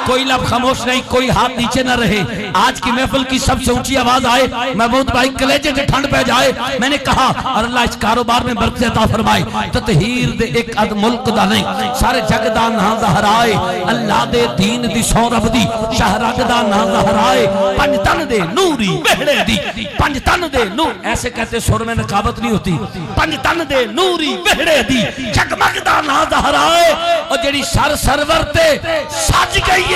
کوئی لب خاموش نہیں، کوئی ہاتھ نیچے نہ رہے، آج کی محفل کی سب سے اونچی آواز آئے، محمود بھائی کلیجے سے ٹھنڈ پہ جائے۔ میں نے کہا اور اللہ اس کاروبار میں برکت عطا فرمائے، تطہیر دے ایک ادھ ملک دا نہیں، سارے جگ دا نا زہرائے، اللہ دے دین دی سو رب دی شاہ رگ دا نا زہرائے، پنج تن دے نوری وہڑے دی، پنج تن دے نور، ایسے کہتے سر میں نقابت نہیں ہوتی، پنج تن دے نوری وہڑے دی جگمگ دا نا زہرائے، اور جڑی سرور تے سج گئی ہے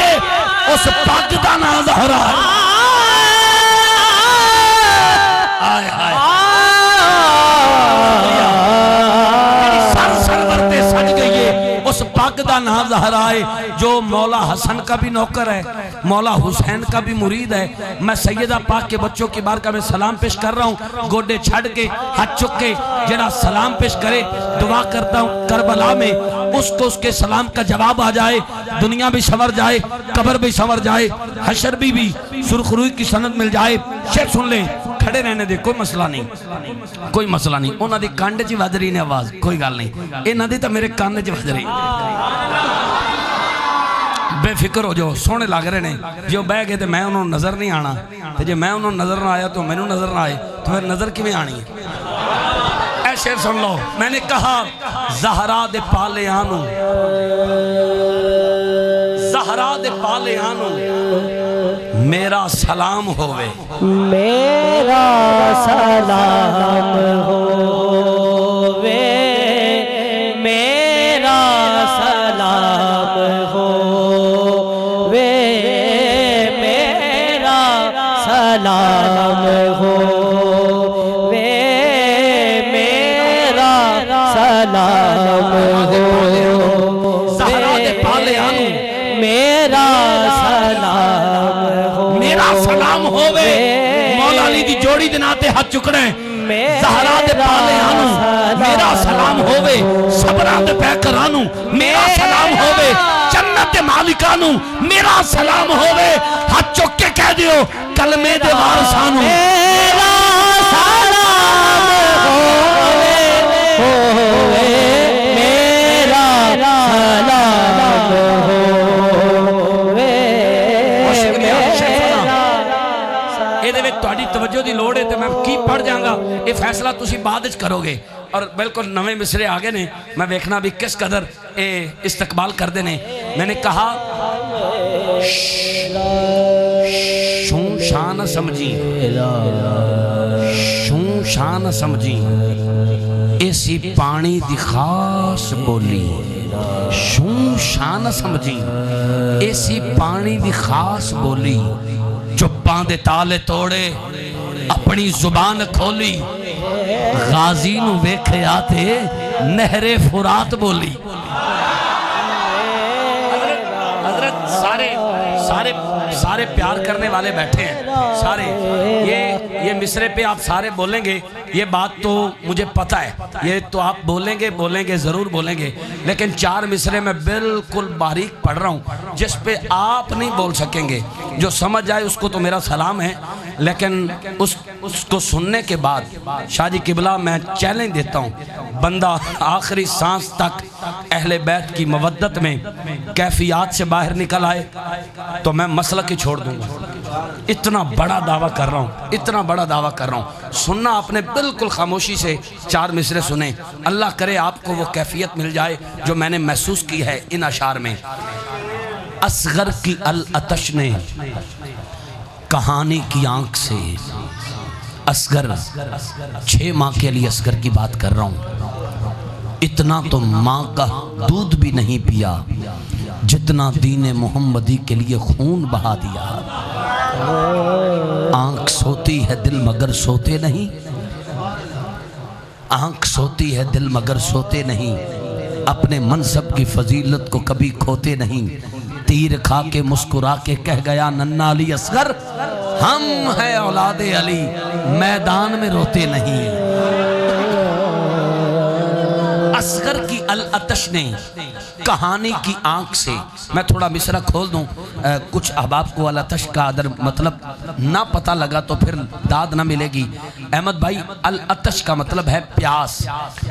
اس پگ دا نا زہرائے۔ آئے آئے سرور تے سج گئی ہے اس پگ دا نا زہرائے، جو مولا حسن کا بھی نوکر ہے، مولا حسین کا بھی مرید ہے۔ میں سیدہ پاک کے بچوں کی بارگاہ میں سلام پیش کر رہا ہوں، گوڈے چھڑ کے ہاتھ چک کے جڑا سلام پیش کرے، دعا کرتا ہوں کربلا میں اس کو اس کے سلام کا جواب آ جائے، دنیا بھی سنور جائے، قبر بھی سنور جائے، حشر بھی سرخ روئی کی سند مل جائے۔ شعر سن لیں، کھڑے رہنے دے، کوئی مسئلہ نہیں، کوئی مسئلہ نہیں۔ انہاں دی کانڈ چ وج رہی نے آواز، کوئی گل نہیں، انہاں دی تو میرے کان چ وج رہی۔ بے فکر ہو جاؤ، سونے لگ رہے ہیں، جو بہ گئے تو میں انہوں نظر نہیں آنا، تو جو میں انہوں نظر نہ آیا تو میں انہوں نظر نہ آئے تو پھر نظر کی میں آنی ہے۔ اے شعر سن لو، میں نے کہا زہرا دے پالے آنو، زہرا دے پالے آنو میرا سلام ہوئے، میرا سلام ہوئے، میرا سلام ہوئے، میرا سلام ہوئے، میرا سلام ہوئے، زہرا دے پالے آنو میرا سلام ہوئے، میرا سلام ہوئے، مولا علی دی جوڑی دناتے ہاتھ چکڑے، زہرا دے پالے آنو میرا سلام ہوئے، صبرہ دے پیکرانو میرا سلام ہوئے، جنت مالکانو میرا سلام ہوئے، ہاتھ چک کے کہہ دیو کلمے دے وارثانو میرا سلام ہوئے، میرا سلام ہوئے، تھوڑی توجہ دی لوڑ ہے تو میں کی پڑھ جاؤں گا، یہ فیصلہ تسی بعد وچ کرو گے، اور بالکل نویں مصرے آگے نے، میں دیکھنا بھی کس قدر استقبال کر دینے۔ میں نے کہا شون شان سمجھی، شون شان سمجھی، ایسی پانی دی خاص بولی، شون شان سمجھی، ایسی پانی دی خاص بولی، چپاں دے تالے توڑے اپنی زبان کھولی، غازی نو ویکھے آتے نہر فرات بولی۔ سارے پیار کرنے والے بیٹھے ہیں سارے، یہ مصرے پہ آپ سارے بولیں گے، یہ بات تو مجھے پتہ ہے، یہ تو آپ بولیں گے ضرور بولیں گے، لیکن 4 مصرے میں بالکل باریک پڑھ رہا ہوں جس پہ آپ نہیں بول سکیں گے، جو سمجھ جائے اس کو تو میرا سلام ہے، لیکن اس کو سننے کے بعد شاہ جی قبلہ میں چیلنج دیتا ہوں، بندہ آخری سانس تک اہل بیت کی مودت میں کیفیات سے باہر نکل آئے تو میں مسلک ہی چھوڑ دوں گا۔ اتنا بڑا دعویٰ کر رہا ہوں، اتنا بڑا دعویٰ کر رہا ہوں، سننا آپ نے بالکل خاموشی سے 4 مصرے سنیں، اللہ کرے آپ کو وہ کیفیت مل جائے جو میں نے محسوس کی ہے ان اشعار میں۔ اصغر کی العطش نے کہانی کی آنکھ سے، اصغر 6 ماہ کے لیے اصغر کی بات کر رہا ہوں، اتنا تو ماں کا دودھ بھی نہیں پیا جتنا دین محمدی کے لیے خون بہا دیا۔ آنکھ سوتی ہے دل مگر سوتے نہیں، آنکھ سوتی ہے دل مگر سوتے نہیں، اپنے منصب کی فضیلت کو کبھی کھوتے نہیں، تیر کھا کے مسکرا کے کہہ گیا ننھا علی اصغر ہم ہیں اولاد علی، میدان میں روتے نہیں۔ اصغر کی العطش نے کہانی کی آنکھ سے، میں تھوڑا مصرع کھول دوں، کچھ احباب کو العطش کا اگر مطلب نہ پتہ لگا تو پھر داد نہ ملے گی۔ احمد بھائی العطش کا مطلب ہے پیاس،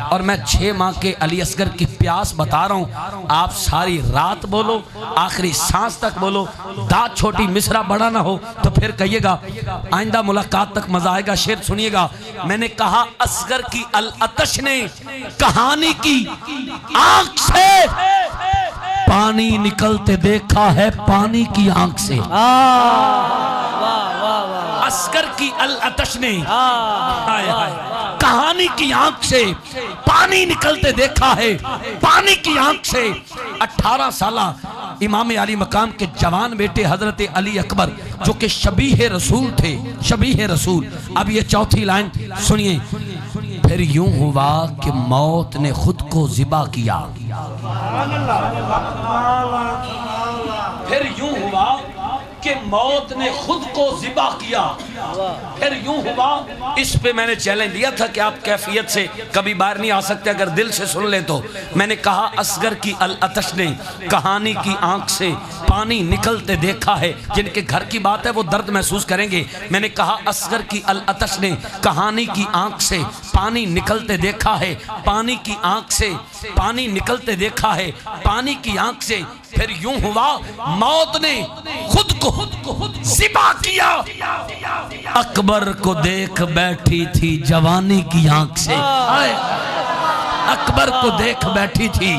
اور میں 6 ماہ کے علی اصغر کی پیاس بتا رہا ہوں، آپ ساری رات بولو، آخری سانس تک بولو، داد چھوٹی مصرع بڑا نہ ہو تو پھر کہیے گا آئندہ ملاقات تک مزہ آئے گا۔ شعر سنیے گا، میں نے کہا اصغر کی العطش نے کہانی کی آنکھ سے پانی نکلتے دیکھا ہے، پانی کی آنکھ سے۔ اصغر کی العطش نے کہانی کی آنکھ سے پانی نکلتے دیکھا ہے، پانی کی آنکھ سے۔ 18 سالہ امام علی مقام کے جوان بیٹے حضرت علی اکبر جو کہ شبیہ رسول تھے، شبیہ رسول۔ اب یہ چوتھی لائن سنیے، پھر یوں ہوا کہ موت نے خود کو ذبح کیا، پھر یوں ہوا کہ موت نے خود کو ذبح کیا، پھر یوں ہوا۔ اس پہ میں نے چیلنج دیا تھا کہ آپ کیفیت سے کبھی باہر نہیں آ سکتے اگر دل سے سن لیں تو۔ میں نے کہا اصغر کی العطش نے کہانی کی آنکھ سے پانی نکلتے دیکھا ہے، جن کے گھر کی بات ہے وہ درد محسوس کریں گے۔ میں نے کہا اصغر کی العطش نے کہانی کی آنکھ سے پانی نکلتے دیکھا ہے، پانی کی آنکھ سے پانی نکلتے دیکھا ہے، پانی کی آنکھ سے۔ پھر یوں ہوا موت نے خود کو ذبح کیا، اکبر کو دیکھ بیٹھی تھی جوانی کی آنکھ سے، اکبر کو دیکھ بیٹھی تھی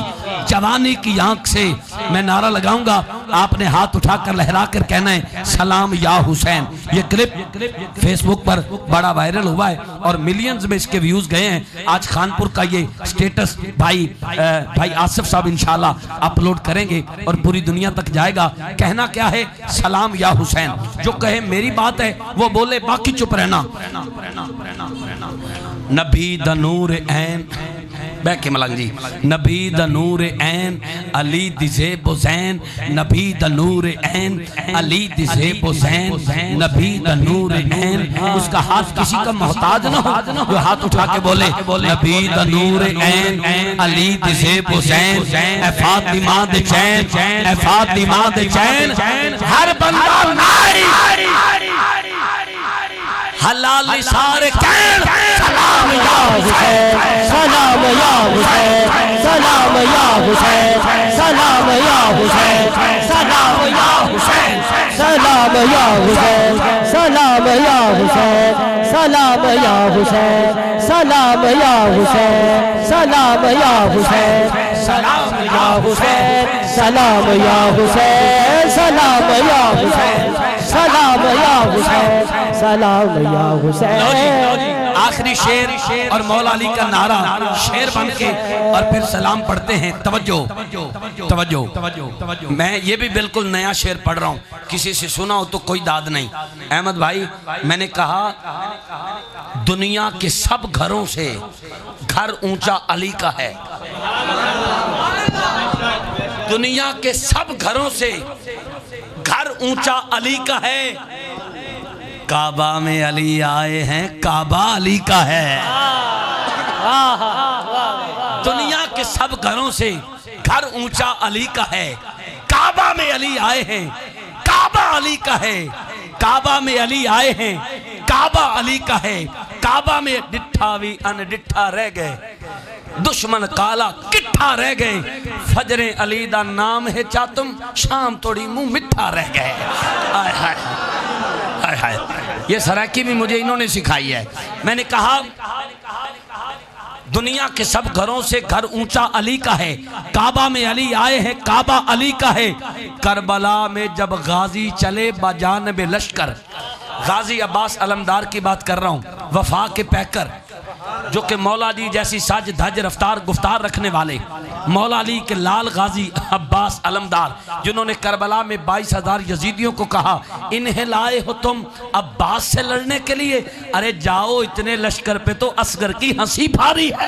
جوانی کی آنکھ سے۔ میں نعرہ لگاؤں گا، آپ نے ہاتھ اٹھا کر لہرا کر کہنا ہے سلام یا حسین۔ یہ کلپ فیس بک پر بڑا وائرل ہوا ہے اور ملینز میں اس کے ویوز گئے ہیں۔ آج خانپور کا یہ سٹیٹس بھائی آصف صاحب انشاءاللہ اپلوڈ کریں گے اور پوری دنیا تک جائے گا۔ کہنا کیا ہے؟ سلام یا حسین۔ جو کہے میری بات ہے وہ بولے، باقی چپ رہنا۔ نبی دا نور عین، بیک کے ملنگ جی، نبی دا نور عین علی دی زیب و زین، نبی دا نور عین علی دی زیب و زین، نبی دا نور عین۔ اس کا ہاتھ کسی کا محتاج نہ ہو جو ہاتھ اٹھا کے بولے نبی دا نور عین علی دی زیب و زین، اے فاطمہ دے چین، اے فاطمہ دے چین، ہر بندہ نائی حلال سارے کین، سلام یا حسین، سلام یا حسین، سلام یا حسین، سلام یا حسین، سلام یا حسین، سلام یا حسین، سلام یا حسین، سلام یا حسین، سلام یا حسین، سلام یا حسین، سلام یا حسین، سلام یا حسین، سلام یا حسین، سلام یا حسین، سلام یا حسین۔ آخری شعر اور مولا علی کا نعرہ شعر بن کے اور پھر سلام پڑھتے ہیں۔ توجہ، میں یہ بھی بالکل نیا شعر پڑھ رہا ہوں، کسی سے سنا ہو تو کوئی داد نہیں۔ احمد بھائی میں نے کہا دنیا کے سب گھروں سے گھر اونچا علی کا ہے، دنیا کے سب گھروں سے گھر اونچا علی کا ہے، کعبہ میں علی آئے ہیں، کعبہ علی کا ہے۔ دنیا کے سب گھروں سے گھر اونچا علی کا ہے، کعبہ میں علی آئے ہیں، کعبہ علی کا ہے، کعبہ میں علی آئے ہیں، کعبہ علی کا ہے۔ کعبہ میں ڈٹھا وی ان ڈٹھا رہ گئے، دشمن کالا کٹھا رہ گئے، فجر علی دا نام ہے چا تم شام توڑی منہ مٹھا رہ گئے۔ آئے ہائے آئے ہائے، یہ سرائکی بھی مجھے انہوں نے سکھائی ہے۔ میں نے کہا دنیا کے سب گھروں سے گھر اونچا علی کا ہے، کعبہ میں علی آئے ہیں، کعبہ علی کا ہے۔ کربلا میں جب غازی چلے بجانب لشکر، غازی عباس علمدار کی بات کر رہا ہوں، وفا کے پیکر، جو کہ مولا علی جیسی ساج دھج رفتار گفتار رکھنے والے، مولا علی کے لال غازی عباس علمدار، جنہوں نے کربلا میں 22,000 یزیدیوں کو کہا انہیں لائے ہو تم عباس سے لڑنے کے لیے، ارے جاؤ اتنے لشکر پہ تو اصغر کی ہنسی بھاری ہے۔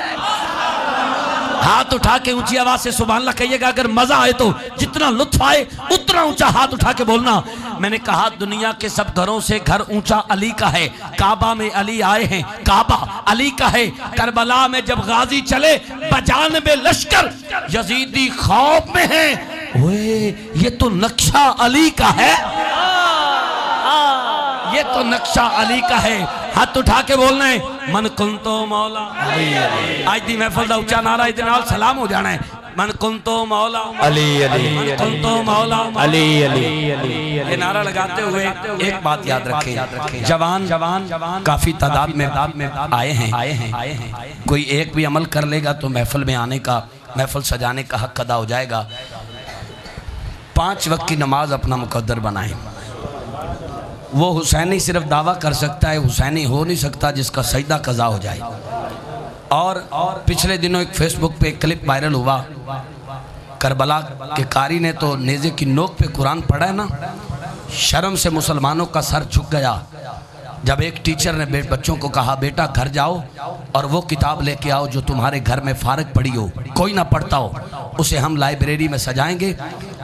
ہاتھ اٹھا کے اونچی آواز سے سبحان اللہ کہیے گا، اگر مزہ آئے تو جتنا لطف آئے اتنا اونچا ہاتھ اٹھا کے بولنا۔ میں نے کہا دنیا کے سب گھروں سے گھر اونچا علی کا ہے، کعبہ میں علی آئے ہیں، کعبہ علی کا ہے۔ کربلا میں جب غازی چلے بجانب لشکر، یزیدی خوف میں ہیں، اوئے یہ تو نقشہ علی کا ہے، یہ تو نقشہ علی کا ہے۔ ہاتھ اٹھا کے بولنا ہے من کنتو مولا علی علی، آج دی محفل دا اچھا نعرہ اتنال سلام ہو جانا ہے، من کنتو مولا علی علی، من کنتو مولا علی علی۔ یہ نعرہ لگاتے ہوئے ایک بات یاد رکھیں، جوان کافی تعداد میں آئے ہیں، کوئی ایک بھی عمل کر لے گا تو محفل میں آنے کا، محفل سجانے کا حق ادا ہو جائے گا۔ 5 وقت کی نماز اپنا مقدر بنائیں۔ وہ حسینی صرف دعویٰ کر سکتا ہے، حسینی ہو نہیں سکتا جس کا سجدہ قضا ہو جائے۔ اور پچھلے دنوں ایک فیس بک پہ ایک کلپ وائرل ہوا، کربلا کے قاری نے تو نیزے کی نوک پہ قرآن پڑھا ہے نا، شرم سے مسلمانوں کا سر جھک گیا جب ایک ٹیچر نے بچوں کو کہا بیٹا گھر جاؤ اور وہ کتاب لے کے آؤ جو تمہارے گھر میں فارغ پڑی ہو، کوئی نہ پڑھتا ہو، اسے ہم لائبریری میں سجائیں گے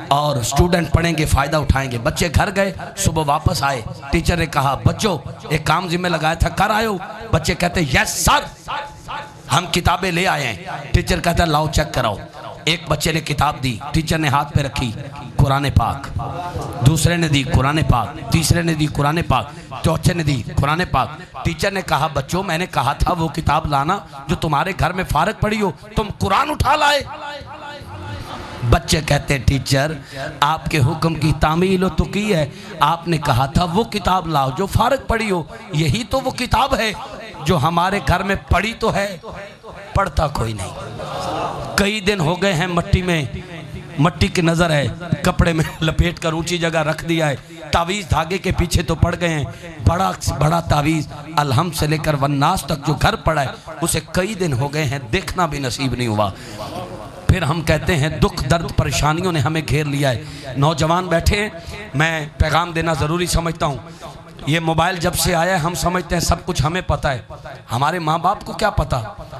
اور اسٹوڈنٹ پڑھیں گے، فائدہ اٹھائیں گے۔ بچے گھر گئے، صبح واپس آئے، ٹیچر نے کہا بچوں ایک کام ذمہ لگایا تھا کر آئے ہو؟ بچے کہتے یس سر ہم کتابیں لے آئے ہیں۔ ٹیچر کہتا لاؤ چیک کراؤ۔ ایک بچے نے کتاب دی، ٹیچر نے ہاتھ پہ رکھی قرآن پاک، دوسرے نے دی قرآن پاک، تیسرے نے دی قرآن پاک، چوتھے نے دی قرآن پاک۔ ٹیچر نے کہا بچوں میں نے کہا تھا وہ کتاب لانا جو تمہارے گھر میں فارغ پڑی ہو، تم قرآن اٹھا لائے۔ بچے کہتے ٹیچر آپ کے حکم کی تعمیل تو کی ہے، آپ نے کہا تھا وہ کتاب لاؤ جو فارغ پڑی ہو، یہی تو وہ کتاب ہے جو ہمارے گھر میں پڑی تو ہے، پڑھتا کوئی نہیں۔ کئی دن ہو گئے ہیں مٹی میں، مٹی کی نظر ہے، کپڑے میں لپیٹ کر اونچی جگہ رکھ دیا ہے، تعویذ دھاگے کے پیچھے تو پڑ گئے ہیں، بڑا بڑا تعویذ الحمد سے لے کر والناس تک جو گھر پڑا ہے اسے کئی دن ہو گئے ہیں دیکھنا بھی نصیب نہیں ہوا۔ پھر ہم کہتے ہیں دکھ درد پریشانیوں نے ہمیں گھیر لیا ہے۔ نوجوان بیٹھے ہیں، میں پیغام دینا ضروری سمجھتا ہوں، یہ موبائل جب سے آیا ہے ہم سمجھتے ہیں سب کچھ ہمیں پتہ ہے، ہمارے ماں باپ کو کیا پتہ؟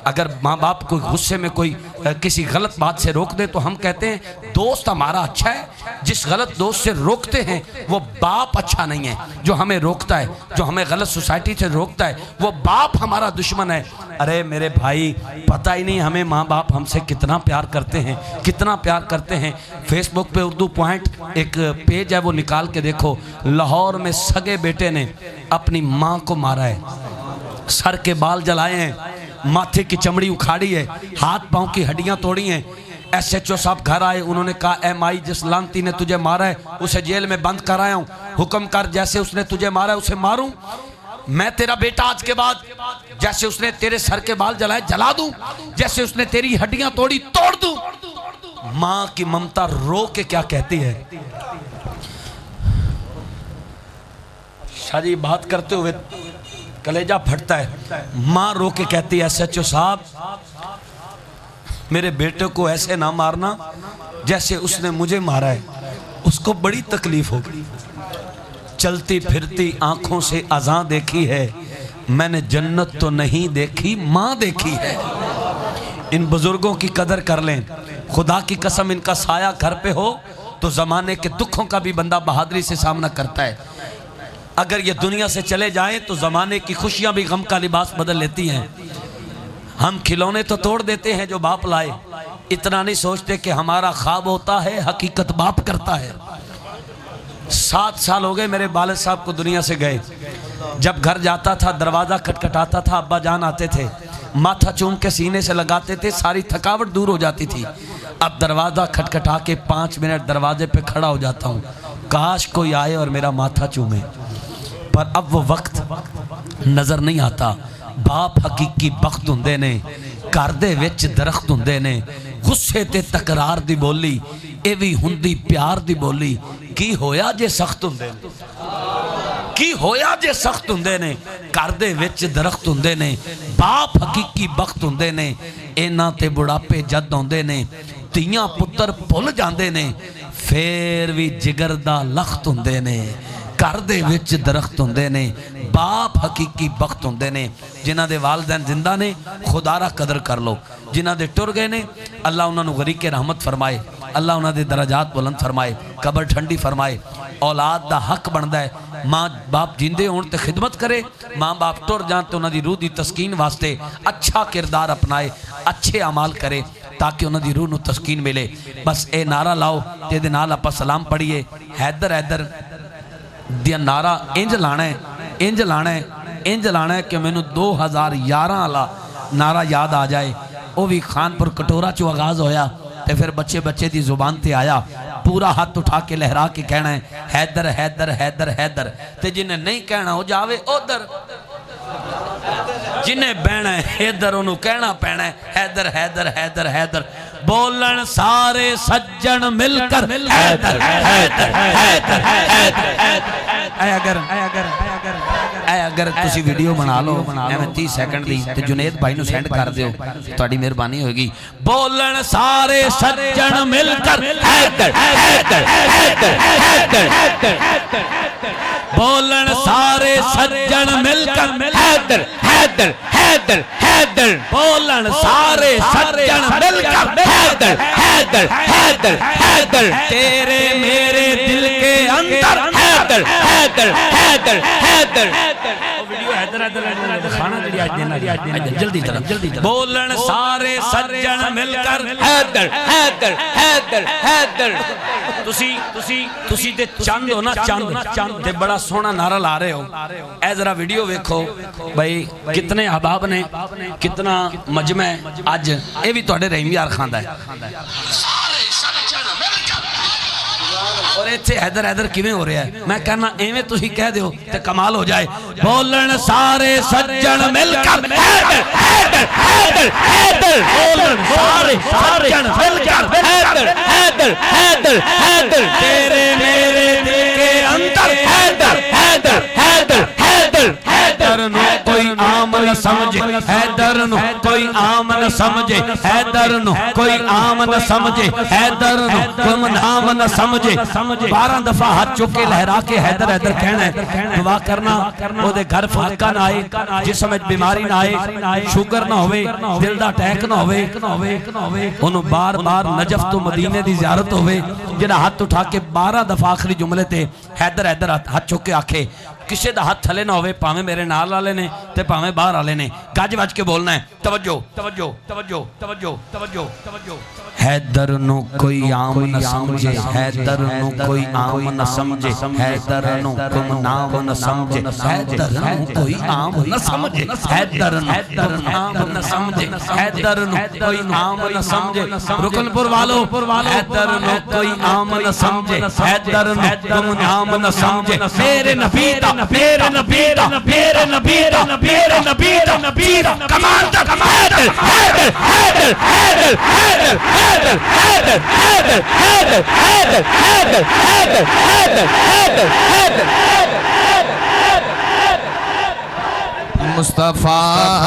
اگر ماں باپ کو غصے میں کوئی کسی غلط بات سے روک دے تو ہم کہتے ہیں دوست ہمارا اچھا ہے، جس غلط دوست سے روکتے ہیں وہ باپ اچھا نہیں ہے، جو ہمیں روکتا ہے، جو ہمیں غلط سوسائٹی سے روکتا ہے وہ باپ ہمارا دشمن ہے۔ ارے میرے بھائی پتہ ہی نہیں ہمیں ماں باپ ہم سے کتنا پیار کرتے ہیں، کتنا پیار کرتے ہیں۔ فیس بک پہ اردو پوائنٹ ایک پیج ہے وہ نکال کے دیکھو، لاہور میں سگے بیٹے نے اپنی ماں کو مارا ہے، سر کے بال جلائے ہیں، ماتھے کی چمڑی اکھاڑی ہے، ہاتھ پاؤں کی ہڈیاں توڑی ہیں۔ ایس ایچ او صاحب گھر آئے، انہوں نے کہا اے مائی جس لانتی نے تجھے مارا ہے اسے جیل میں بند کرایا ہوں، حکم کر جیسے اس نے تجھے مارا ہے اسے ماروں، میں تیرا بیٹا آج کے بعد جیسے اس نے تیرے سر کے بال جلائے جلا دوں، جیسے اس نے تیری ہڈیاں توڑی توڑ دوں۔ ماں کی ممتا رو کے کیا کہتی ہے؟ شاہ جی بات کرتے ہوئے کلیجہ پھٹتا ہے، ماں رو کے کہتی ہے ایس ایچ او صاحب میرے بیٹے کو ایسے نہ مارنا جیسے اس نے مجھے مارا ہے، اس کو بڑی تکلیف ہوگی، چلتی پھرتی آنکھوں سے اذاں دیکھی ہے، میں نے جنت تو نہیں دیکھی ماں دیکھی ہے۔ ان بزرگوں کی قدر کر لیں، خدا کی قسم ان کا سایہ گھر پہ ہو تو زمانے کے دکھوں کا بھی بندہ بہادری سے سامنا کرتا ہے. اگر یہ دنیا سے چلے جائیں تو زمانے کی خوشیاں بھی غم کا لباس بدل لیتی ہیں. ہم کھلونے تو توڑ دیتے ہیں جو باپ لائے, اتنا نہیں سوچتے کہ ہمارا خواب ہوتا ہے, حقیقت باپ کرتا ہے. 7 سال ہو گئے میرے والد صاحب کو دنیا سے گئے. جب گھر جاتا تھا دروازہ کھٹکھٹاتا تھا, ابا جان آتے تھے, ماتھا چوم کے سینے سے لگاتے تھے, ساری تھکاوٹ دور ہو جاتی تھی. اب دروازہ کھٹکھٹا کے 5 منٹ دروازے پہ کھڑا ہو جاتا ہوں, کاش کوئی آئے اور میرا ماتھا چومے. پر اب وہ وقت نظر نہیں آتا. باپ حقیقی بخت ہوندے نے, گھر دے وچ درخت ہوندے نے. غصے تے تکرار دی بولی اے وی ہوندی پیار دی بولی. کی ہویا جے سخت ہوندے نے, کی ہویا جے سخت ہوندے نے. گھر دے وچ درخت ہوندے نے, باپ حقیقی بخت ہوندے نے. اینا تے بڑھاپے جد ہوندے نے, تیاں پتر بھول جاندے نے, پھر وی جگر دا لخت ہوندے نے. گھر دے وچ درخت ہوندے نے, باپ حقیقی بخت ہوندے نے. جنہ دے والدین زندہ نے خدا را قدر کر لو, جنہ دے ٹر گئے نے اللہ انہاں نو غریق رحمت فرمائے, اللہ انہاں دے درجات بلند فرمائے, قبر ٹھنڈی فرمائے. اولاد دا حق بندا ہے ماں باپ جیندے ہون تے خدمت کرے, ماں باپ ٹر جان تے انہاں دی روح دی تسکین واسطے اچھا کردار اپنائے, اچھے اعمال کرے تاکہ انہاں دی روح نو تسکین ملے. بس اے نعرہ لاؤ تے دے نال اپا سلام پڑھیے. حیدر حیدر دیا نعرہ انج لانا ہے, انج لانا ہے, انج لانا ہے کہ میں نو 2011 والا نعرہ یاد آ جائے. وہ بھی خانپور کٹورا چو آغاز ہویا تے پھر بچے بچے دی زبان تے آیا. پورا ہاتھ اٹھا کے لہرا کے کہنا ہے حیدر حیدر حیدر حیدر. تے جنہیں نہیں کہنا ہو جاوے ادھر, جنہیں بہنا ہے ادھر انہوں کہنا پینا ہے حیدر حیدر حیدر حیدر. بولن سارے سجن مل کر حیدر حیدر حیدر حیدر. اے اگر تسی ویڈیو بنا لو میں 30 سیکنڈ دی تے جنید بھائی نو سینڈ کر دیو, تہاڈی مہربانی ہوئے گی. بولن سارے سجن مل کر حیدر حیدر حیدر حیدر. بولن سارے سجن مل کر حیدر حیدر حیدر حیدر. بولن سارے سجن مل کر حیدر حیدر حیدر حیدر. تیرے میرے دل کے اندر حیدر حیدر حیدر حیدر. جلدی جلدی. بولن سارے سجن مل کر حیدر حیدر حیدر حیدر. تسی تے چند ہو نا, چند تے بڑا سونا نعرہ لا رہے ہو. اے ذرا ویڈیو ویکھو بھائی کتنے احباب نے, کتنا مجمع ہے آج. اے بھی تواڈے رحیم یار خان دا ہے. اور ایتھے حیدر حیدر کیویں ہو رہا ہے, میں کہنا ایویں تسی کہہ دیو تے کمال ہو جائے. بولن سارے سجن مل کر حیدر حیدر حیدر حیدر. بولن سارے سجن مل کر حیدر حیدر حیدر حیدر. تیرے میرے دل کے اندر حیدر حیدر حیدر حیدر. حیدر نو کوئی عام نہ سمجھے, حیدر نو کوئی عام نہ سمجھے, حیدر نو کوئی عام نہ سمجھے, حیدر نو کوئی نام نہ سمجھے. 12 دفعہ ہاتھ چکے لہرا کے حیدر حیدر کہنا ہے. دعا کرنا وہ دے گھر فاقہ نہ آئے, جسم وچ بیماری نہ آئے, شوگر نہ ہوئے, دل دا اٹیک نہ ہوئے, انہوں بار بار نجف تو مدینے دی زیارت ہوئے. جنہ ہاتھ اٹھا کے 12 دفعہ آخری جملے تے حیدر حیدر ہاتھ چکے آکھے. کسی دا ہاتھ تھلے نہ ہوئے, پاویں میرے نال والے نے تے پاویں باہر والے نے. گج وج کے بولنا ہے. توجہ توجہ توجہ توجہ توجہ توجہ. حیدر نو کوئی عام نہ سمجھے, حیدر نو کوئی عام نہ سمجھے, حیدر نو کوئی نام نہ سمجھے, حیدر نو کوئی عام نہ سمجھے, حیدر نو کوئی عام نہ سمجھے, حیدر نو کوئی عام نہ سمجھے. رکن پور والو حیدر نو کوئی عام نہ سمجھے, حیدر نو کوئی عام نہ سمجھے. میرے نبی دا, میرے نبی دا, میرے نبی دا, میرے نبی دا, نبی دا کمال دا حیدر حیدر حیدر حیدر حیدر حیدر حیدر حیدر حیدر حیدر حیدر حیدر حیدر حیدر حیدر. مصطفیٰ